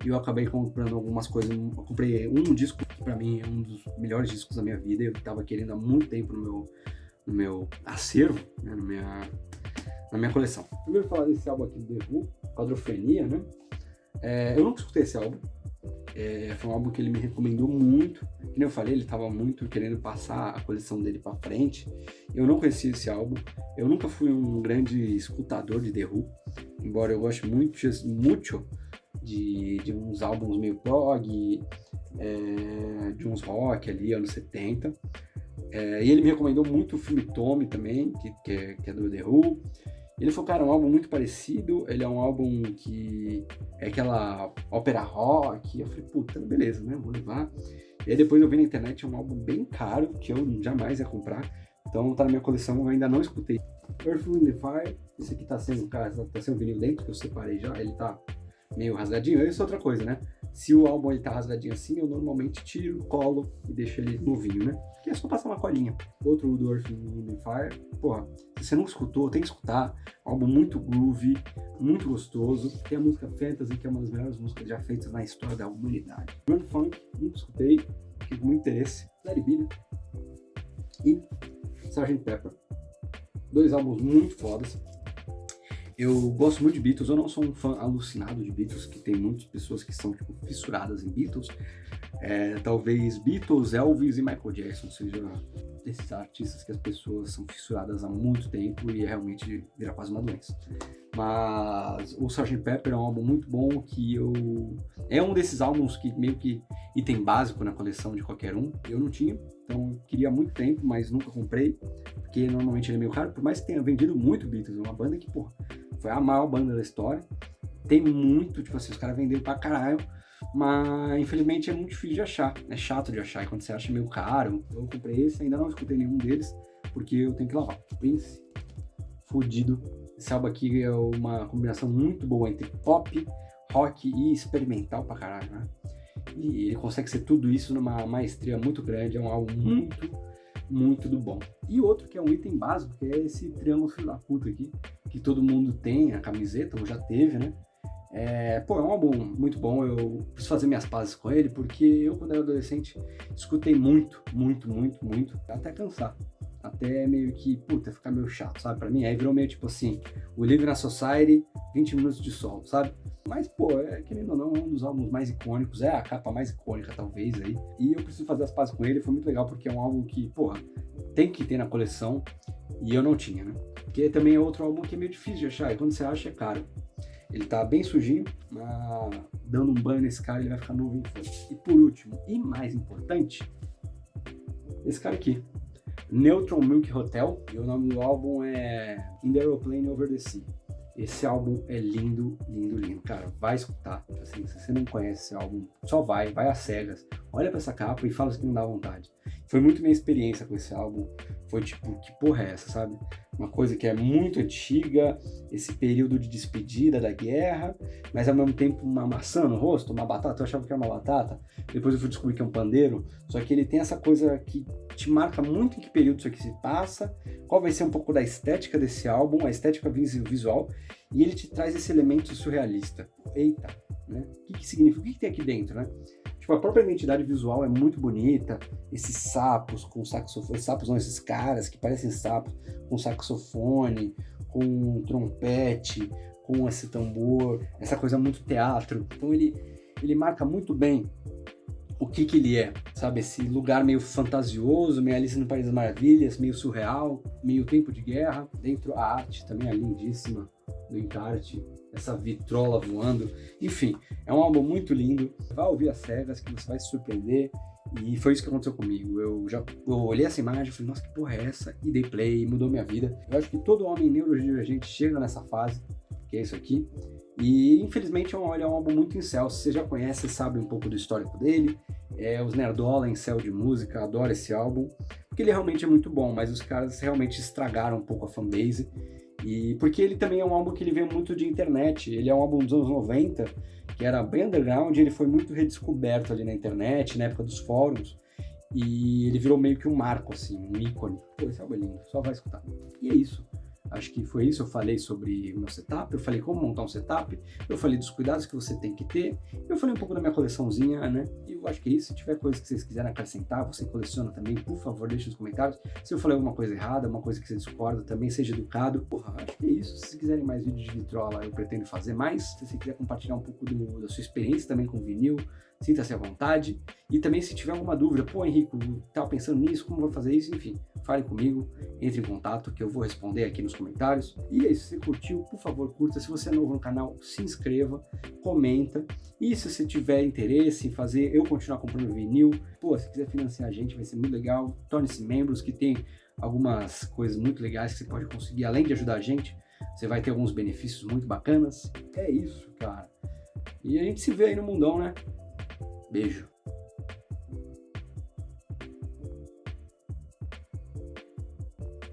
e eu acabei comprando algumas coisas. Eu comprei um disco que pra mim é um dos melhores discos da minha vida. Eu tava querendo há muito tempo no meu acervo, né, na minha coleção. Primeiro falar desse álbum aqui do The Who, Quadrofenia, né? Eu nunca escutei esse álbum. Foi um álbum que ele me recomendou muito. Como eu falei, ele tava muito querendo passar a coleção dele pra frente. Eu não conhecia esse álbum. Eu nunca fui um grande escutador de The Who, embora eu goste muito de uns álbuns meio prog, de uns rock ali, anos 70. E ele me recomendou muito o filme Tommy também, que é do The Who. Ele falou, cara, é um álbum muito parecido, ele é um álbum que é aquela ópera rock. Eu falei, puta, beleza, né, vou levar. E aí depois eu vi na internet, é um álbum bem caro, que eu jamais ia comprar. Então tá na minha coleção, eu ainda não escutei. Earth, Wind & Fire, esse aqui tá sendo vinil dentro, que eu separei já, ele tá meio rasgadinho. Isso é outra coisa, né? Se o álbum ele tá rasgadinho assim, eu normalmente tiro, colo e deixo ele novinho, né? Que é só passar uma colinha. Outro do Earth, Wind & Fire, porra, se você não escutou, tem que escutar. Álbum muito groovy, muito gostoso. Tem a música Fantasy, que é uma das melhores músicas já feitas na história da humanidade. Grand Funk, nunca escutei, fiquei com muito interesse. Larry B, né? E Sgt. Pepper. Dois álbuns muito fodas. Eu gosto muito de Beatles, eu não sou um fã alucinado de Beatles, que tem muitas pessoas que são tipo, fissuradas em Beatles. Talvez Beatles, Elvis e Michael Jackson sejam esses artistas que as pessoas são fissuradas há muito tempo e realmente vira quase uma doença. Mas o Sgt. Pepper é um álbum muito bom é um desses álbuns que meio que item básico na coleção de qualquer um. Eu não tinha, então eu queria há muito tempo, mas nunca comprei, porque normalmente ele é meio caro, por mais que tenha vendido muito Beatles, é uma banda que, porra, foi a maior banda da história. Tem muito, tipo assim, os caras venderam pra caralho, mas infelizmente é muito difícil de achar, é chato de achar, e quando você acha meio caro. Eu comprei esse, ainda não escutei nenhum deles, porque eu tenho que lavar. Prince, fudido. Esse álbum aqui é uma combinação muito boa entre pop, rock e experimental pra caralho, né? E ele consegue ser tudo isso numa maestria muito grande, é um álbum muito do bom. E outro que é um item básico, que é esse triângulo filho da puta aqui, que todo mundo tem, a camiseta, ou já teve, né? É um álbum muito bom, eu preciso fazer minhas pazes com ele, porque eu, quando era adolescente, escutei muito, até cansar. Até meio que, ficar meio chato, sabe? Pra mim, aí virou meio tipo assim, o Live na Society, 20 minutos de sol, sabe? Mas, querendo ou não, é um dos álbuns mais icônicos, é a capa mais icônica, talvez, aí. E eu preciso fazer as pazes com ele, foi muito legal, porque é um álbum que, tem que ter na coleção, e eu não tinha, né? Porque também é outro álbum que é meio difícil de achar, e quando você acha, é caro. Ele tá bem sujinho, mas dando um banho nesse cara, ele vai ficar novinho. E por último, e mais importante, esse cara aqui. Neutron Milk Hotel, e o nome do álbum é In the Aeroplane Over the Sea. Esse álbum é lindo, cara, vai escutar. Assim, se você não conhece esse álbum, só vai às cegas. olha pra essa capa e fala que não dá vontade. Foi muito minha experiência com esse álbum. Foi tipo, que porra é essa, sabe? Uma coisa que é muito antiga, esse período de despedida da guerra, mas ao mesmo tempo uma maçã no rosto, uma batata. Eu achava que era uma batata, depois eu fui descobrir que é um pandeiro. Só que ele tem essa coisa que te marca muito em que período isso aqui se passa, qual vai ser um pouco da estética desse álbum, a estética visual, e ele te traz esse elemento surrealista. Eita, né? O que significa? O que tem aqui dentro, né? Tipo, a própria identidade visual é muito bonita, esses sapos com saxofone, sapos não, esses caras que parecem sapos, com saxofone, com trompete, com esse tambor, essa coisa muito teatro. Então ele marca muito bem o que ele é, sabe? Esse lugar meio fantasioso, meio Alice no País das Maravilhas, meio surreal, meio tempo de guerra. Dentro a arte também é lindíssima do encarte, essa vitrola voando. Enfim, é um álbum muito lindo. Vá ouvir as cegas que você vai se surpreender. E foi isso que aconteceu comigo. Eu olhei essa imagem e falei, nossa, que porra é essa? E dei play, mudou minha vida. Eu acho que todo homem neurodivergente chega nessa fase, que é isso aqui. E infelizmente é um álbum muito incel. Se você já conhece, sabe um pouco do histórico dele. Os nerdola incel de música adoram esse álbum, porque ele realmente é muito bom, mas os caras realmente estragaram um pouco a fanbase. E porque ele também é um álbum que ele veio muito de internet. Ele é um álbum dos anos 90, que era bem underground, e ele foi muito redescoberto ali na internet, na época dos fóruns. E ele virou meio que um marco, assim, um ícone. Pô, esse álbum é lindo, só vai escutar. E é isso. Acho que foi isso. Eu falei sobre o meu setup, eu falei como montar um setup, eu falei dos cuidados que você tem que ter, eu falei um pouco da minha coleçãozinha, né? E eu acho que é isso. Se tiver coisa que vocês quiserem acrescentar, você coleciona também, por favor, deixe nos comentários. Se eu falei alguma coisa errada, uma coisa que você discorda, também seja educado. Porra, acho que é isso. Se vocês quiserem mais vídeos de vitrola, eu pretendo fazer mais. Se você quiser compartilhar um pouco da sua experiência também com vinil, sinta-se à vontade. E também se tiver alguma dúvida, pô, Henrico, tava pensando nisso, como vou fazer isso? Enfim, fale comigo, entre em contato que eu vou responder aqui nos comentários. E é isso, se você curtiu, por favor, curta. Se você é novo no canal, se inscreva, comenta. E se você tiver interesse em fazer eu continuar comprando vinil, pô, se quiser financiar a gente, vai ser muito legal. Torne-se membros, que tem algumas coisas muito legais que você pode conseguir, além de ajudar a gente. Você vai ter alguns benefícios muito bacanas. É isso, cara. E a gente se vê aí no mundão, né? Beijo.